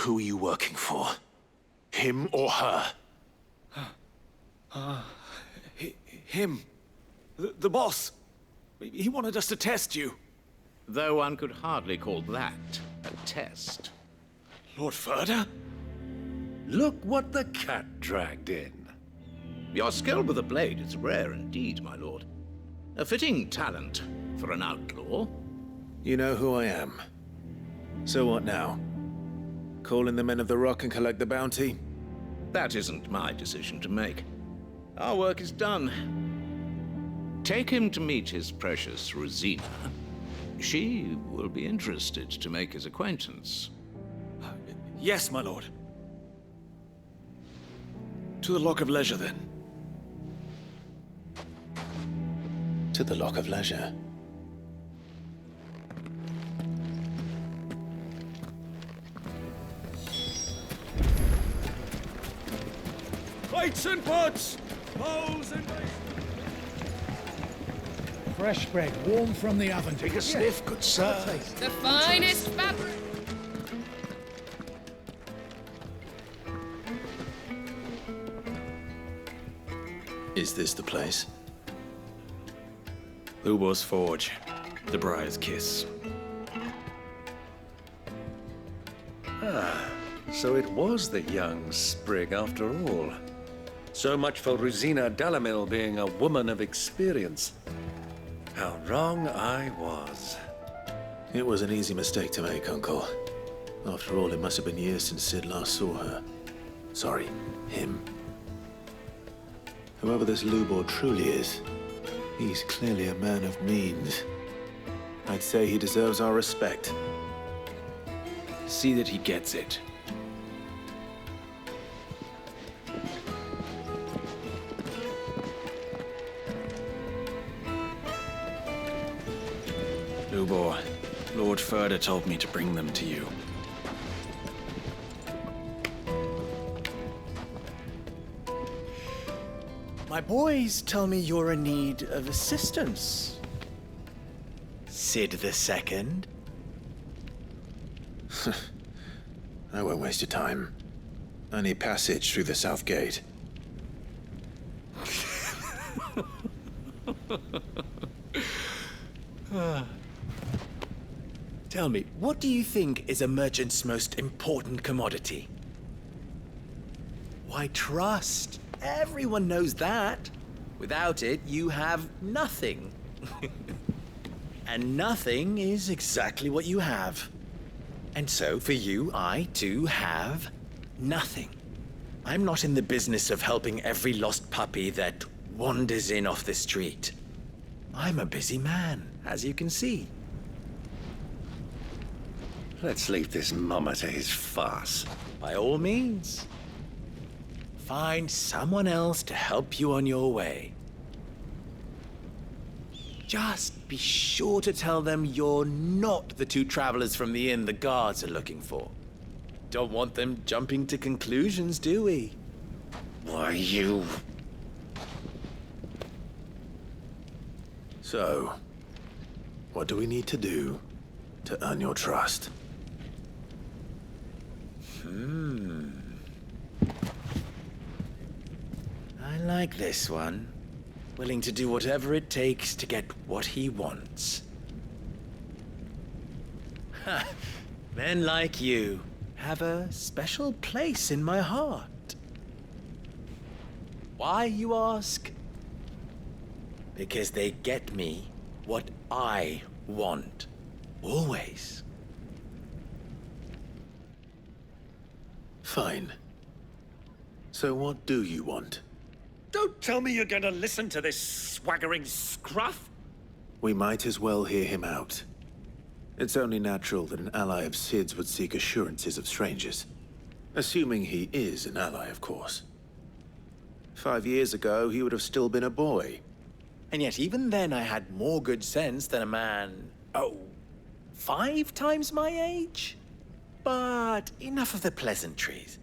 Who are you working for? Him or her? Him. The boss. He wanted us to test you. Though one could hardly call that a test. Lord Ferda? Look what the cat dragged in. Your skill with the blade is rare indeed, my lord. A fitting talent for an outlaw. You know who I am. So what now? Call in the Men of the Rock and collect the bounty? That isn't my decision to make. Our work is done. Take him to meet his precious Rosina. She will be interested to make his acquaintance. Yes, my lord. To the Lock of Leisure, then. To the Lock of Leisure. Plates and pots! Bowls and... Fresh bread, warm from the oven. Take a sniff, good sir. The finest fabric. Is this the place? Lubo's Forge. The Briar's Kiss. Ah, so it was the young sprig after all. So much for Rosina Dalamil being a woman of experience. How wrong I was. It was an easy mistake to make, Uncle. After all, it must have been years since Sid last saw her. Sorry, him. Whoever this Lubor truly is, he's clearly a man of means. I'd say he deserves our respect. See that he gets it. Lubor, Lord Ferda told me to bring them to you. My boys tell me you're in need of assistance. Sid the Second? I won't waste your time. I need passage through the south gate. Tell me, what do you think is a merchant's most important commodity? Why, trust. Everyone knows that. Without it, you have nothing. And nothing is exactly what you have. And so, for you, I, too, have nothing. I'm not in the business of helping every lost puppy that wanders in off the street. I'm a busy man, as you can see. Let's leave this mummer to his farce. By all means. Find someone else to help you on your way. Just be sure to tell them you're not the two travelers from the inn the guards are looking for. Don't want them jumping to conclusions, do we? Why, you... So, what do we need to do to earn your trust? I like this one. Willing to do whatever it takes to get what he wants. Ha! Men like you have a special place in my heart. Why, you ask? Because they get me what I want. Always. Fine. So what do you want? Don't tell me you're going to listen to this swaggering scruff. We might as well hear him out. It's only natural that an ally of Sid's would seek assurances of strangers. Assuming he is an ally, of course. 5 years ago, he would have still been a boy. And yet even then I had more good sense than a man, 5 times my age? But enough of the pleasantries.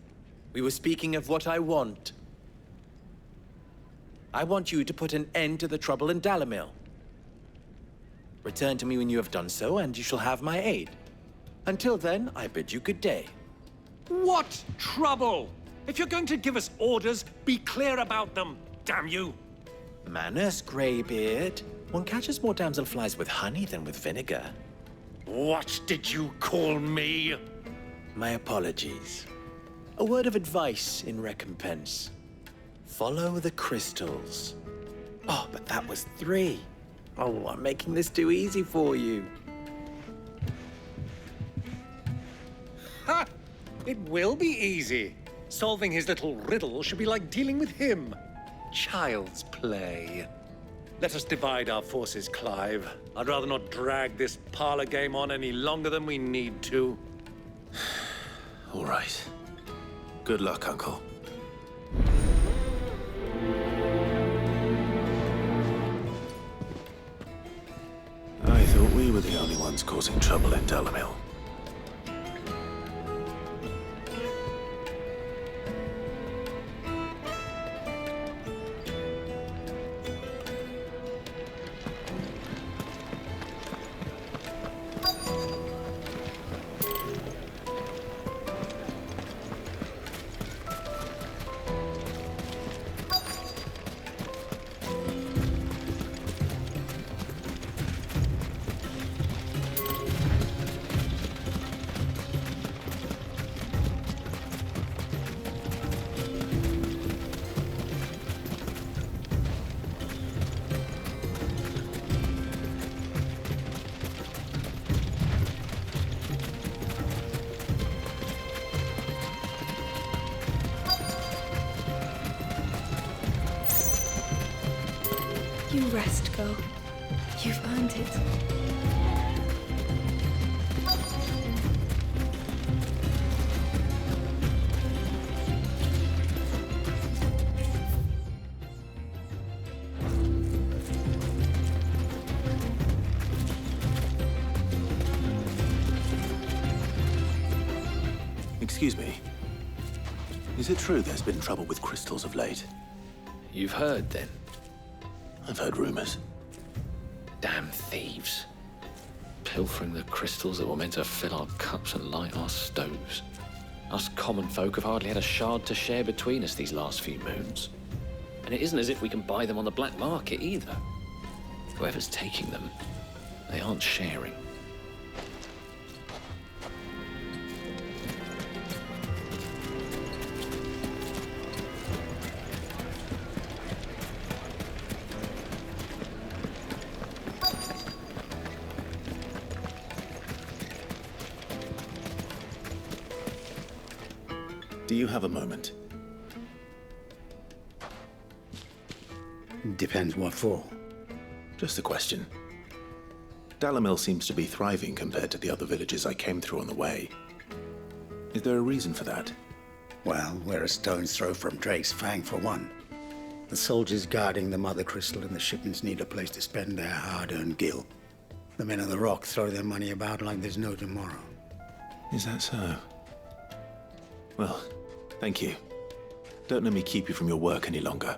We were speaking of what I want. I want you to put an end to the trouble in Dalamil. Return to me when you have done so, and you shall have my aid. Until then, I bid you good day. What trouble? If you're going to give us orders, be clear about them, damn you! Manners, Greybeard. One catches more damselflies with honey than with vinegar. What did you call me? My apologies. A word of advice in recompense. Follow the crystals. Oh, but that was 3. Oh, I'm making this too easy for you. Ha! It will be easy. Solving his little riddle should be like dealing with him. Child's play. Let us divide our forces, Clive. I'd rather not drag this parlor game on any longer than we need to. All right. Good luck, Uncle. I thought we were the only ones causing trouble in Dalamil. You rest, girl. You've earned it. Excuse me. Is it true there's been trouble with crystals of late? You've heard, then? I've heard rumors. Damn thieves. Pilfering the crystals that were meant to fill our cups and light our stoves. Us common folk have hardly had a shard to share between us these last few moons. And it isn't as if we can buy them on the black market either. Whoever's taking them, they aren't sharing. Do you have a moment? Depends what for. Just a question. Dalamil seems to be thriving compared to the other villages I came through on the way. Is there a reason for that? Well, we're a stone's throw from Drake's Fang, for one. The soldiers guarding the Mother Crystal and the shipments need a place to spend their hard-earned gil. The men of the Rock throw their money about like there's no tomorrow. Is that so? Well, thank you. Don't let me keep you from your work any longer.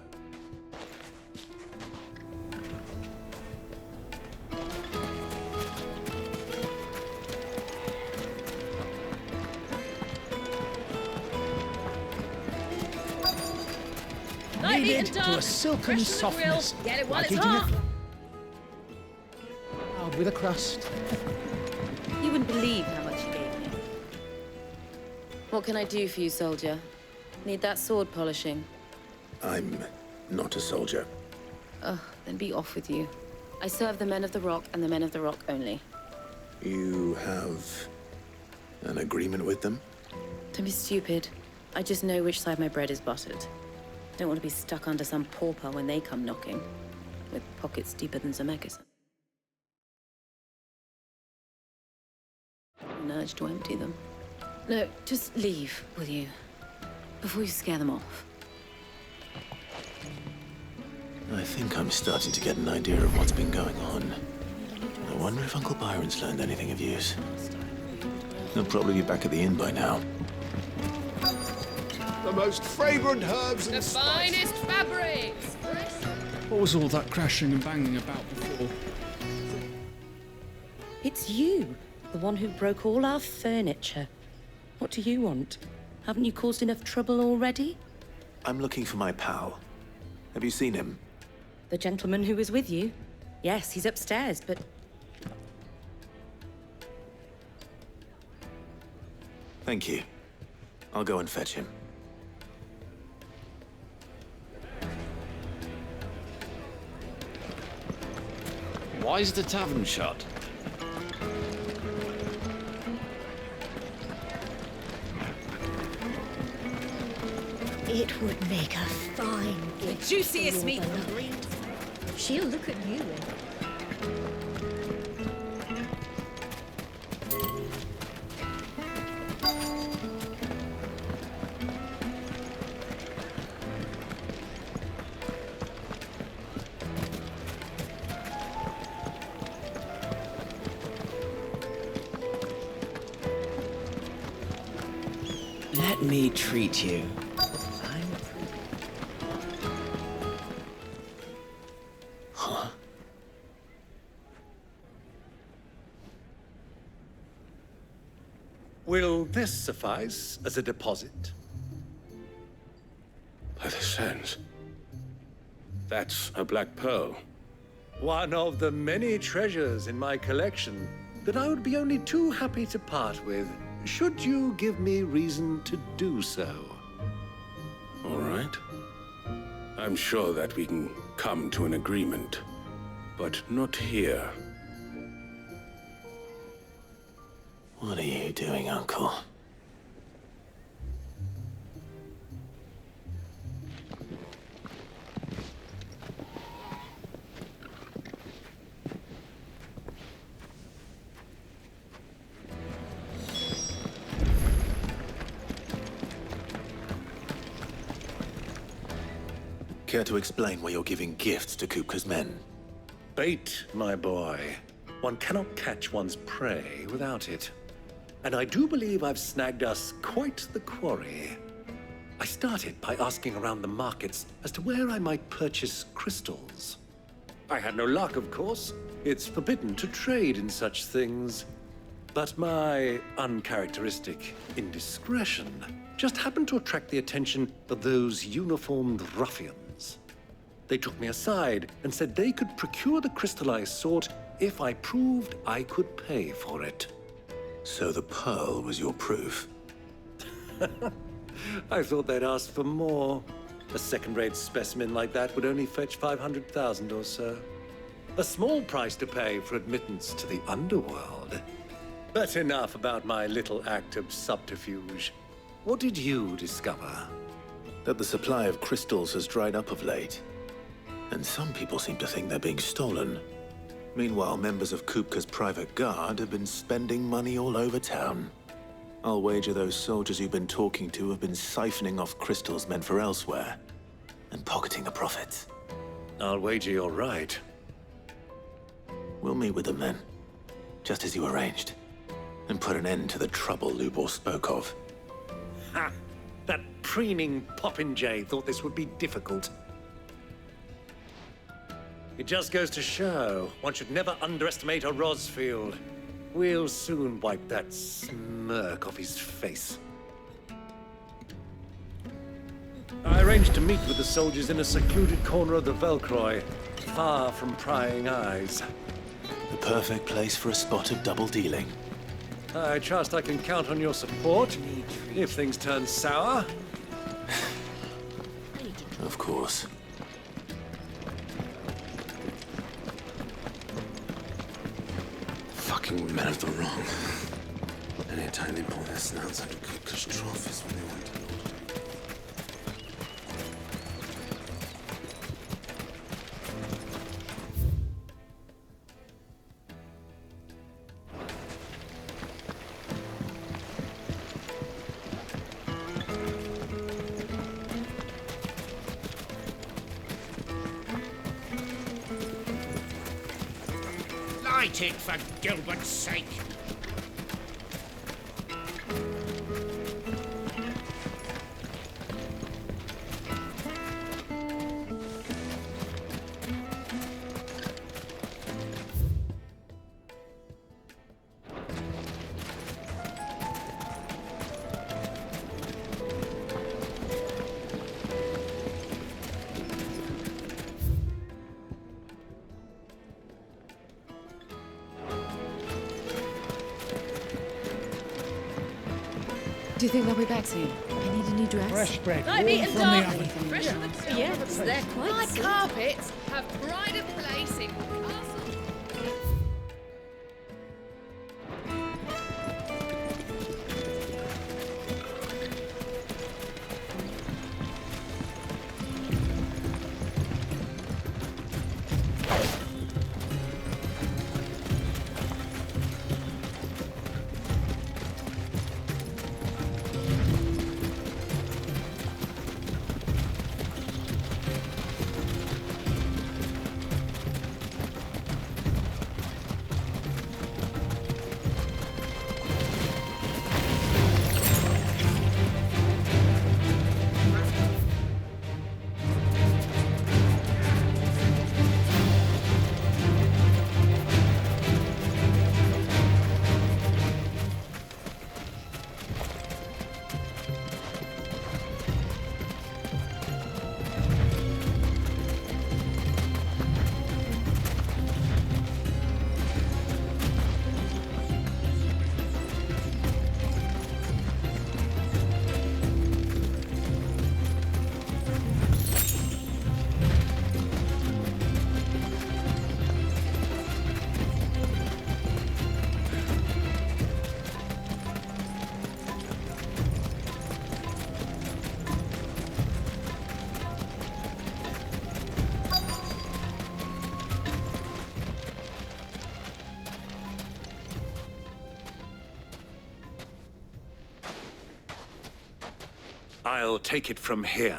Kneaded to a silken softness. Get it while like it's eating hot. Out with a crust. You wouldn't believe how much you gave me. What can I do for you, soldier? Need that sword polishing? I'm not a soldier. Ugh, then be off with you. I serve the men of the Rock and the men of the Rock only. You have an agreement with them? Don't be stupid. I just know which side my bread is buttered. Don't want to be stuck under some pauper when they come knocking, with pockets deeper than Zemeckis. An urge to empty them. No, just leave, will you? Before you scare them off. I think I'm starting to get an idea of what's been going on. I wonder if Uncle Byron's learned anything of use. He'll probably be back at the inn by now. The most fragrant herbs and The finest fabrics! What was all that crashing and banging about before? It's you, the one who broke all our furniture. What do you want? Haven't you caused enough trouble already? I'm looking for my pal. Have you seen him? The gentleman who was with you? Yes, he's upstairs, but... Thank you. I'll go and fetch him. Why is the tavern shut? It would make a fine gift. The juiciest for meat. your beloved. She'll look at you. Let me treat you. Huh? Will this suffice as a deposit? By the sands. That's a black pearl. One of the many treasures in my collection that I would be only too happy to part with, should you give me reason to do so. All right. I'm sure that we can come to an agreement, but not here. What are you doing, Uncle? Care to explain why you're giving gifts to Kupka's men? Bait, my boy. One cannot catch one's prey without it. And I do believe I've snagged us quite the quarry. I started by asking around the markets as to where I might purchase crystals. I had no luck, of course. It's forbidden to trade in such things. But my uncharacteristic indiscretion just happened to attract the attention of those uniformed ruffians. They took me aside and said they could procure the crystal I sought if I proved I could pay for it. So the pearl was your proof? I thought they'd ask for more. A second-rate specimen like that would only fetch 500,000 or so. A small price to pay for admittance to the underworld. But enough about my little act of subterfuge. What did you discover? That the supply of crystals has dried up of late. And some people seem to think they're being stolen. Meanwhile, members of Kupka's private guard have been spending money all over town. I'll wager those soldiers you've been talking to have been siphoning off crystals meant for elsewhere, and pocketing the profits. I'll wager you're right. We'll meet with them then, just as you arranged, and put an end to the trouble Lubor spoke of. Ha! That preening popinjay thought this would be difficult. It just goes to show one should never underestimate a Rosfield. We'll soon wipe that smirk off his face. I arranged to meet with the soldiers in a secluded corner of the Velcroy, far from prying eyes. The perfect place for a spot of double dealing. I trust I can count on your support if things turn sour. Of course. Fucking men of the wrong. Anytime they pull their snouts out of Kupka's trough is when they want to load. Light it, for Gilbert's sake! Do you think they'll be back soon? I need a new dress. Fresh bread, I've warm eaten from the dark. oven. Fresh from the Yes, they're quite My sweet. carpets have pride of place in castle. I'll take it from here.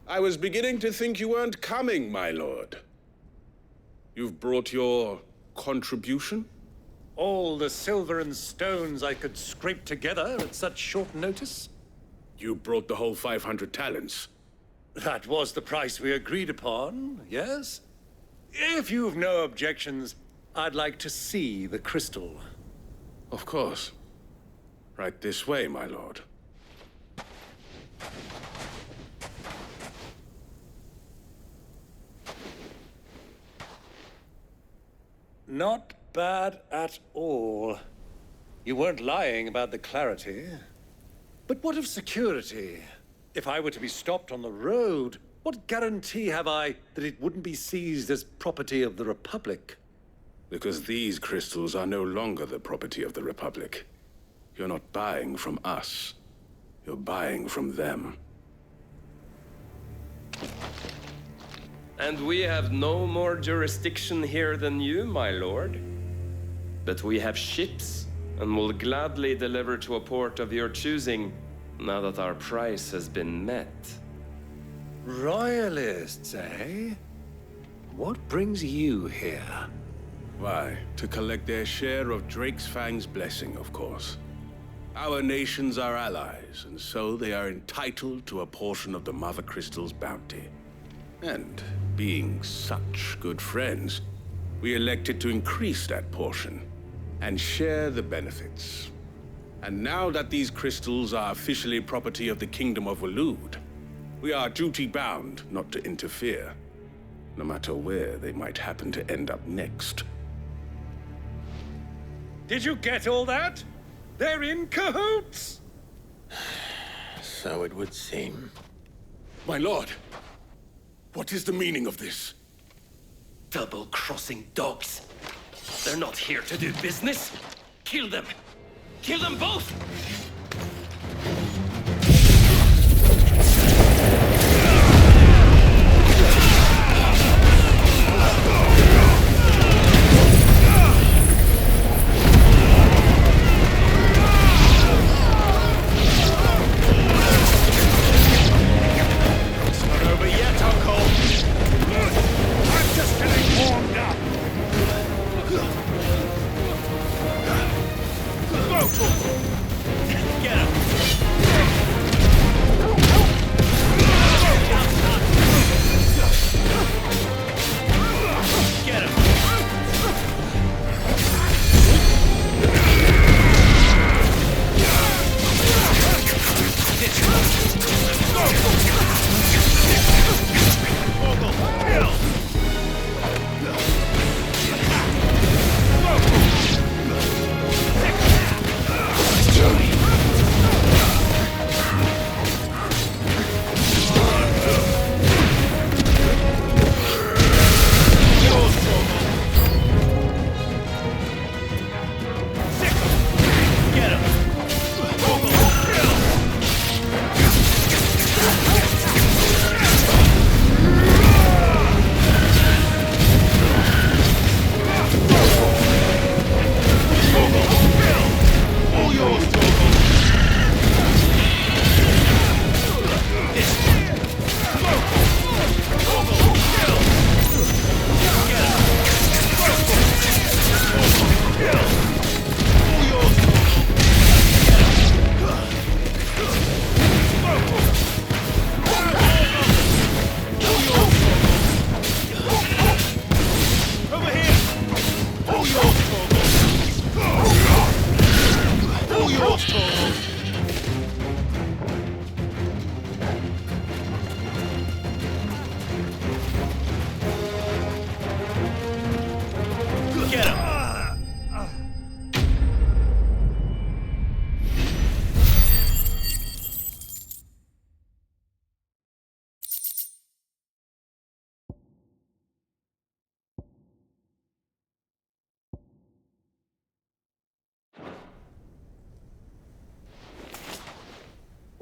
I was beginning to think you weren't coming, my lord. You've brought your contribution? All the silver and stones I could scrape together at such short notice? You brought the whole 500 talents. That was the price we agreed upon, yes? If you've no objections, I'd like to see the crystal. Of course. Right this way, my lord. Not bad at all. You weren't lying about the clarity. But what of security? If I were to be stopped on the road, what guarantee have I that it wouldn't be seized as property of the Republic? Because these crystals are no longer the property of the Republic. You're not buying from us. You're buying from them. And we have no more jurisdiction here than you, my lord. But we have ships, and will gladly deliver to a port of your choosing, now that our price has been met. Royalists, eh? What brings you here? Why, to collect their share of Drake's Fang's blessing, of course. Our nations are allies, and so they are entitled to a portion of the Mother Crystal's bounty. And being such good friends, we elected to increase that portion and share the benefits. And now that these crystals are officially property of the Kingdom of Waloed, we are duty-bound not to interfere, no matter where they might happen to end up next. Did you get all that? They're in cahoots! So it would seem. My lord, what is the meaning of this? Double-crossing dogs. They're not here to do business. Kill them. Kill them both! It's not over yet, Uncle. I'm just getting warmed up. Go, Torgal.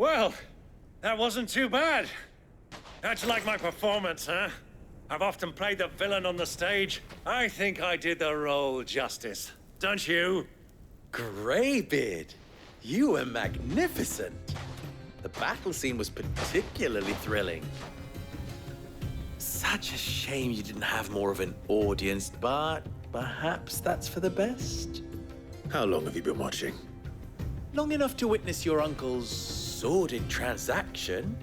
Well, that wasn't too bad. How'd you like my performance, huh? I've often played the villain on the stage. I think I did the role justice. Don't you? Greybeard, you were magnificent. The battle scene was particularly thrilling. Such a shame you didn't have more of an audience, but perhaps that's for the best. How long have you been watching? Long enough to witness your uncle's sordid transaction.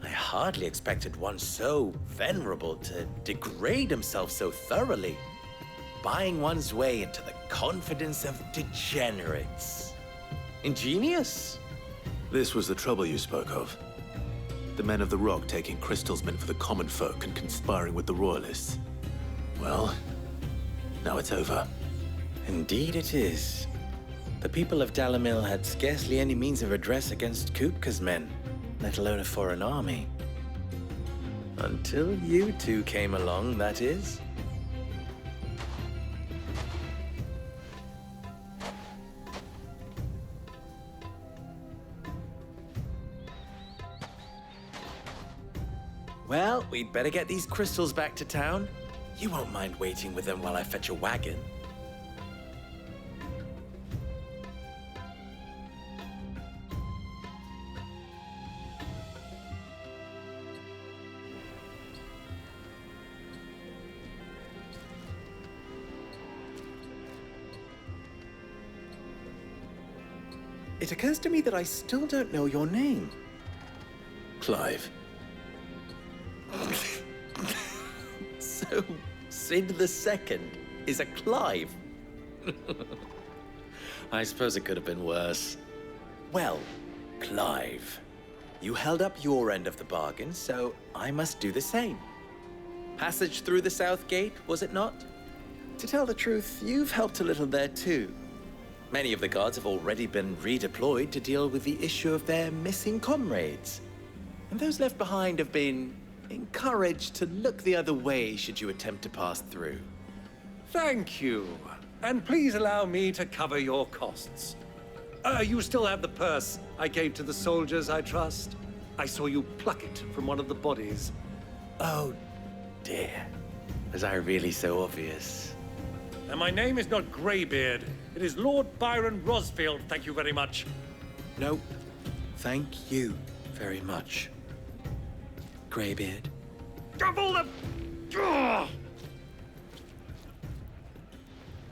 I hardly expected one so venerable to degrade himself so thoroughly, buying one's way into the confidence of degenerates. Ingenious. This was the trouble you spoke of. The men of the Rock taking crystals meant for the common folk and conspiring with the Royalists. Well, now it's over. Indeed it is. The people of Dalamil had scarcely any means of redress against Kupka's men, let alone a foreign army. Until you two came along, that is. Well, we'd better get these crystals back to town. You won't mind waiting with them while I fetch a wagon. It occurs to me that I still don't know your name. Clive. So, Sid the Second is a Clive? I suppose it could have been worse. Well, Clive, you held up your end of the bargain, so I must do the same. Passage through the South Gate, was it not? To tell the truth, you've helped a little there too. Many of the guards have already been redeployed to deal with the issue of their missing comrades. And those left behind have been encouraged to look the other way should you attempt to pass through. Thank you. And please allow me to cover your costs. You still have the purse I gave to the soldiers, I trust? I saw you pluck it from one of the bodies. Oh, dear. Was I really so obvious? And my name is not Greybeard. It is Lord Byron Rosfield, thank you very much. No, thank you very much, Greybeard. Double the... Ugh!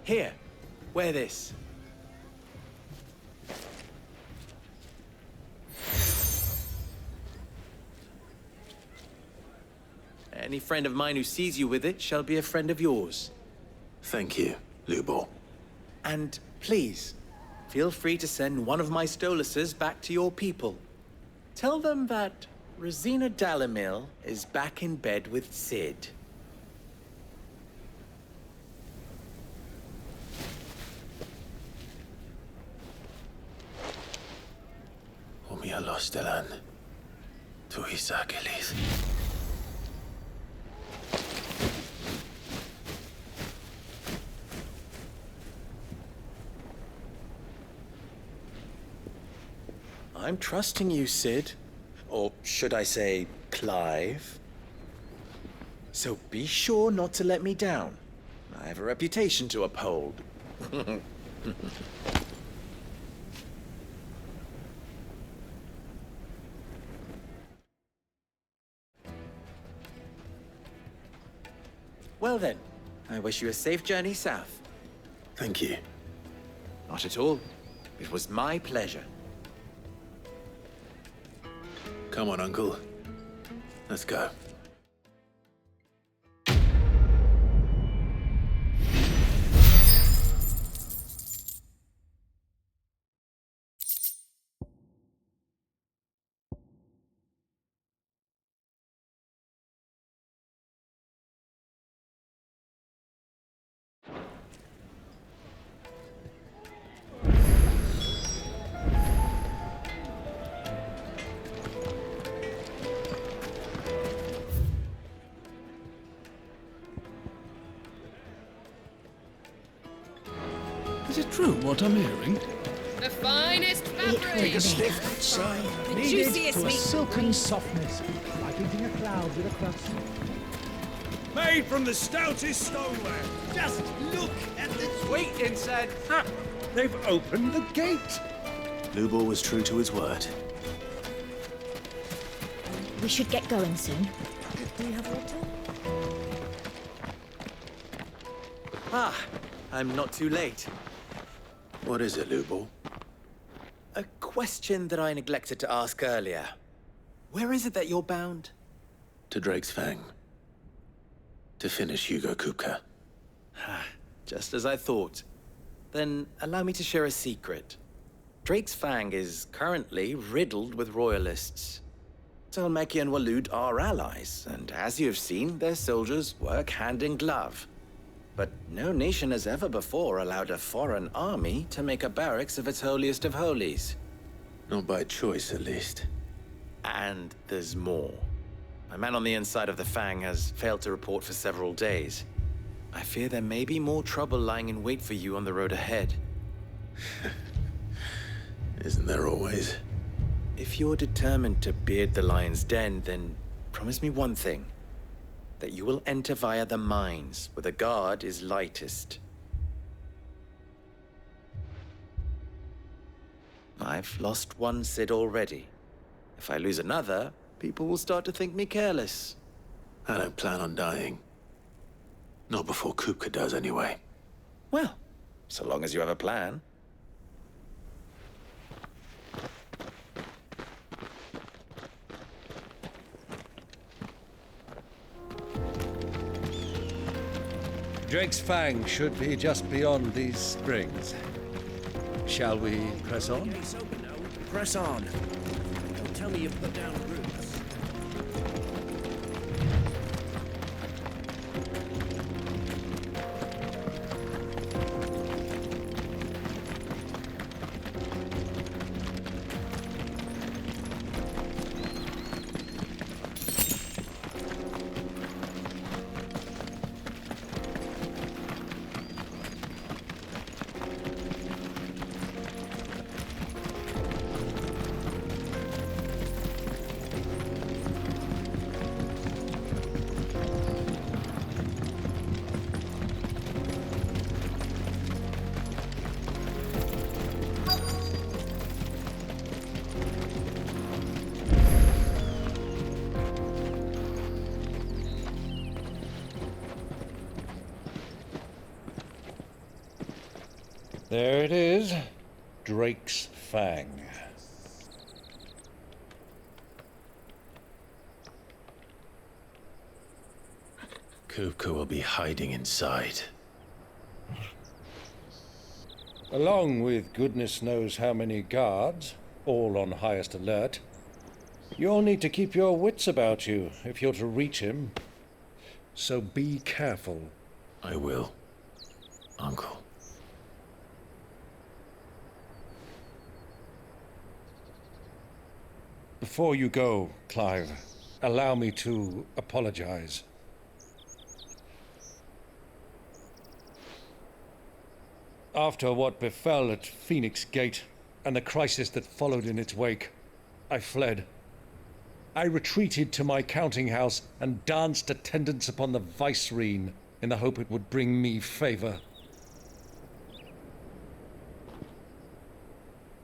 Here, wear this. Any friend of mine who sees you with it shall be a friend of yours. Thank you, Lubor. And please, feel free to send one of my Stoluses back to your people. Tell them that Rosina Dalamil is back in bed with Sid. Umialos Delan. Tu Isakelis. I'm trusting you, Sid. Or should I say, Clive? So be sure not to let me down. I have a reputation to uphold. Well then, I wish you a safe journey south. Thank you. Not at all. It was my pleasure. Come on, Uncle. Let's go. Is it true what I'm hearing? The finest fabric! Take a sniff, sigh. The Kneaded juiciest to a meat. silken softness, like eating a cloud with a crust. Made from the stoutest stoneware. Just look at the Wait inside. Ha! They've opened the gate. Lubor was true to his word. We should get going soon. Do you have water? Ah, I'm not too late. What is it, Lubor? A question that I neglected to ask earlier. Where is it that you're bound? To Drake's Fang. To finish Hugo Kupka. Just as I thought. Then allow me to share a secret. Drake's Fang is currently riddled with royalists. Talmeki and Walud are allies, and as you have seen, their soldiers work hand in glove. But no nation has ever before allowed a foreign army to make a barracks of its holiest of holies. Not by choice, at least. And there's more. My man on the inside of the Fang has failed to report for several days. I fear there may be more trouble lying in wait for you on the road ahead. Isn't there always? If you're determined to beard the lion's den, then promise me one thing. That you will enter via the mines, where the guard is lightest. I've lost one Cid already. If I lose another, people will start to think me careless. I don't plan on dying. Not before Kupka does, anyway. Well, so long as you have a plan. Drake's Fang should be just beyond these springs. Shall we press on? Press on. Don't tell me you put down roots. There it is. Drake's Fang. Kupka will be hiding inside. Along with goodness knows how many guards, all on highest alert. You'll need to keep your wits about you if you're to reach him. So be careful. I will, Uncle. Before you go, Clive, allow me to apologize. After what befell at Phoenix Gate and the crisis that followed in its wake, I fled. I retreated to my counting house and danced attendance upon the vicereine in the hope it would bring me favor.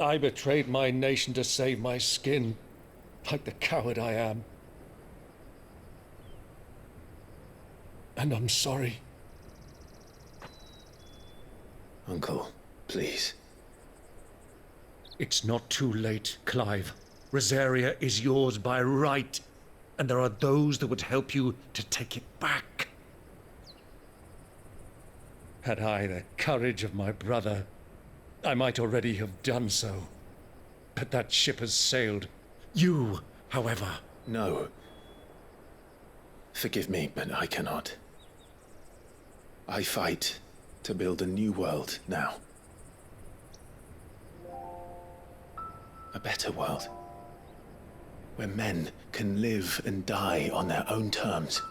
I betrayed my nation to save my skin, like the coward I am. And I'm sorry. Uncle, please. It's not too late, Clive. Rosaria is yours by right, and there are those that would help you to take it back. Had I the courage of my brother, I might already have done so. But that ship has sailed. You, however... No. Forgive me, but I cannot. I fight to build a new world now. A better world. Where men can live and die on their own terms.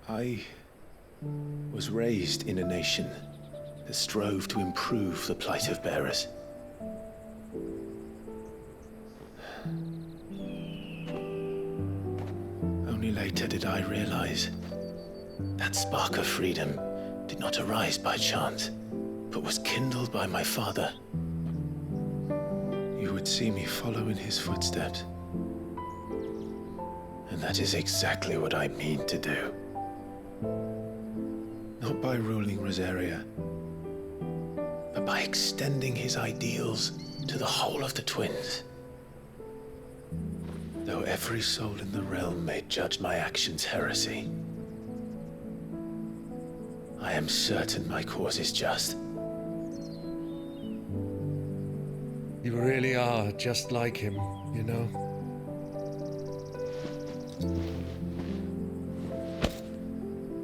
I was raised in a nation that strove to improve the plight of bearers. Only later did I realize that spark of freedom did not arise by chance, but was kindled by my father. You would see me follow in his footsteps. And that is exactly what I mean to do. Not by ruling Rosaria, but by extending his ideals to the whole of the twins. Though every soul in the realm may judge my actions heresy, I am certain my cause is just. You really are just like him, you know?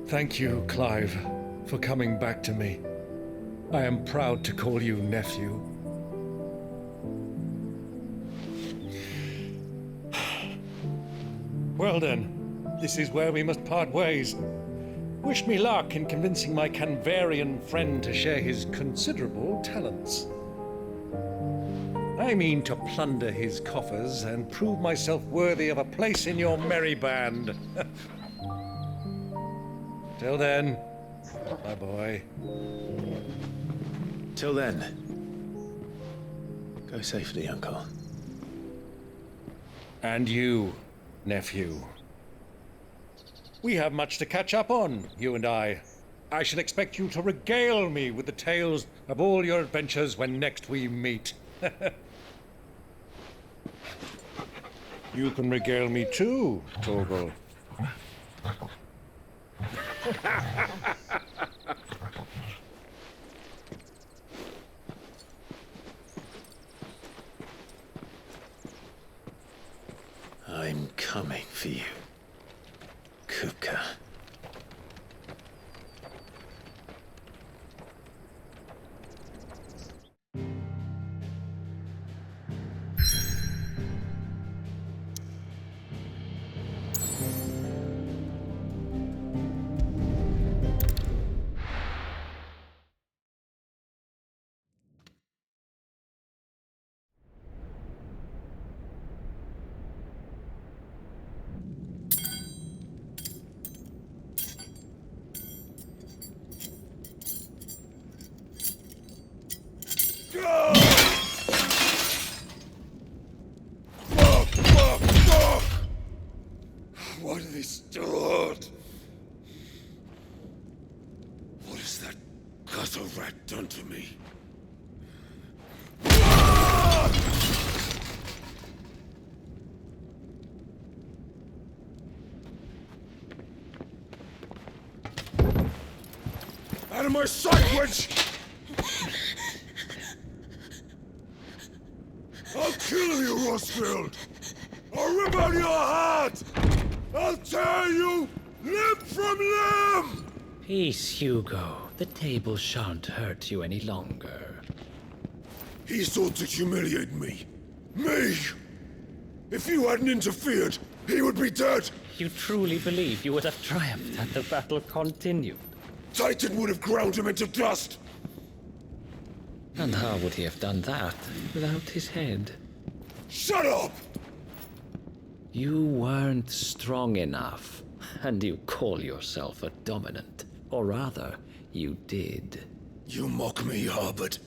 Thank you, Clive, for coming back to me. I am proud to call you nephew. Well then, this is where we must part ways. Wish me luck in convincing my Canvarian friend to share his considerable talents. I mean to plunder his coffers and prove myself worthy of a place in your merry band. Till then, my boy. Till then, go safely, Uncle. And you, nephew. We have much to catch up on, you and I. I shall expect you to regale me with the tales of all your adventures when next we meet. You can regale me too, Torgal. I'm coming for you, Kupka. Why do they still hurt? What has that gutter rat done to me? Out of my sight, witch! I'll kill you, Rosfield! I'll rip out your heart! I'll tear you limb from limb! Peace, Hugo. The table shan't hurt you any longer. He sought to humiliate me. Me! If you hadn't interfered, he would be dead! You truly believe you would have triumphed had the battle continued? Titan would have ground him into dust! And how would he have done that without his head? Shut up! You weren't strong enough, and you call yourself a dominant. Or rather, you did. You mock me, Harbert.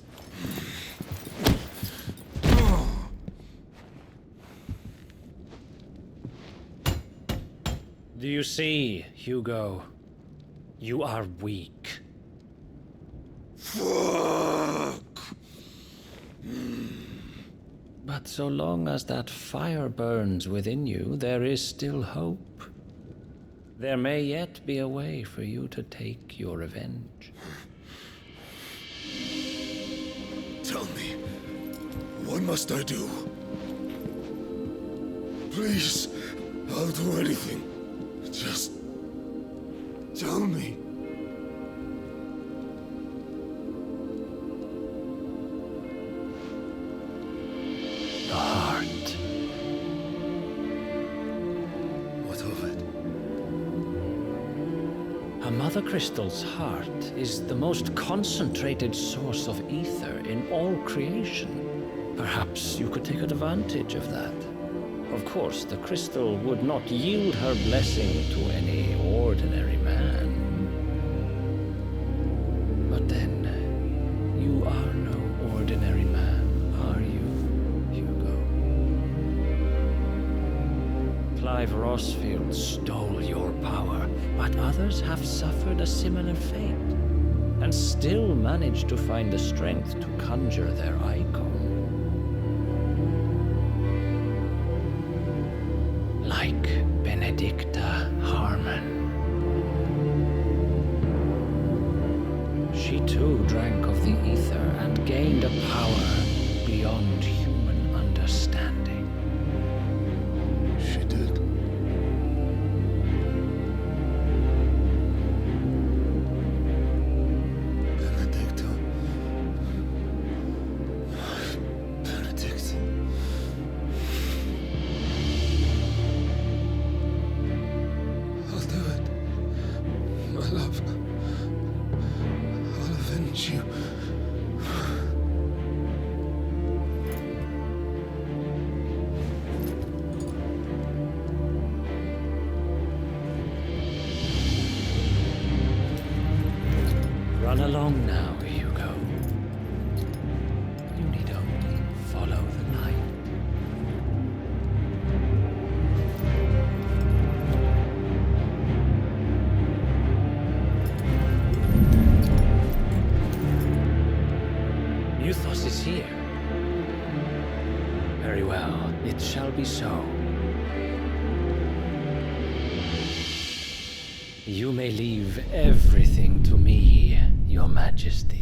Do you see, Hugo? You are weak. Fuck! But so long as that fire burns within you, there is still hope. There may yet be a way for you to take your revenge. Tell me, what must I do? Please, I'll do anything. Just tell me. The heart. What of it? A mother crystal's heart is the most concentrated source of ether in all creation. Perhaps you could take advantage of that. Of course, the crystal would not yield her blessing to any ordinary man. But then, you are no ordinary man, are you, Hugo? Clive Rossfield stole your power, but others have suffered a similar fate, and still managed to find the strength to conjure their icon. Like Benedicta Harmon. She too drank of the ether and gained a power beyond human understanding. She did. Benedicta. Benedict. I'll do it. My love. I'll avenge you. Run along now, Hugo. You need only follow the light. Muthos is here. Very well, it shall be so. You may leave everything to me, Your Majesty.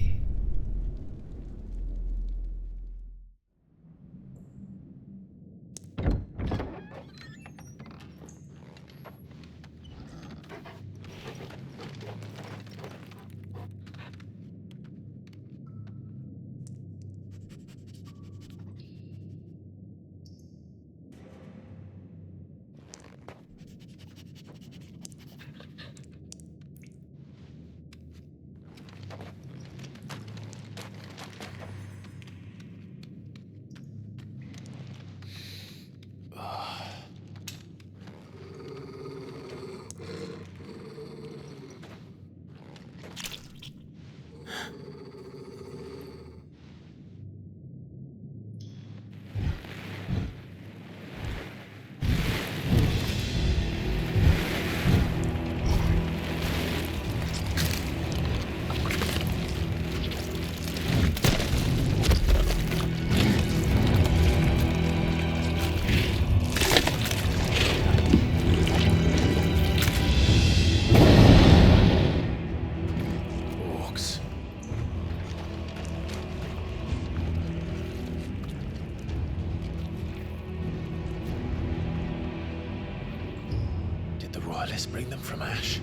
Did the royalists bring them from Ash?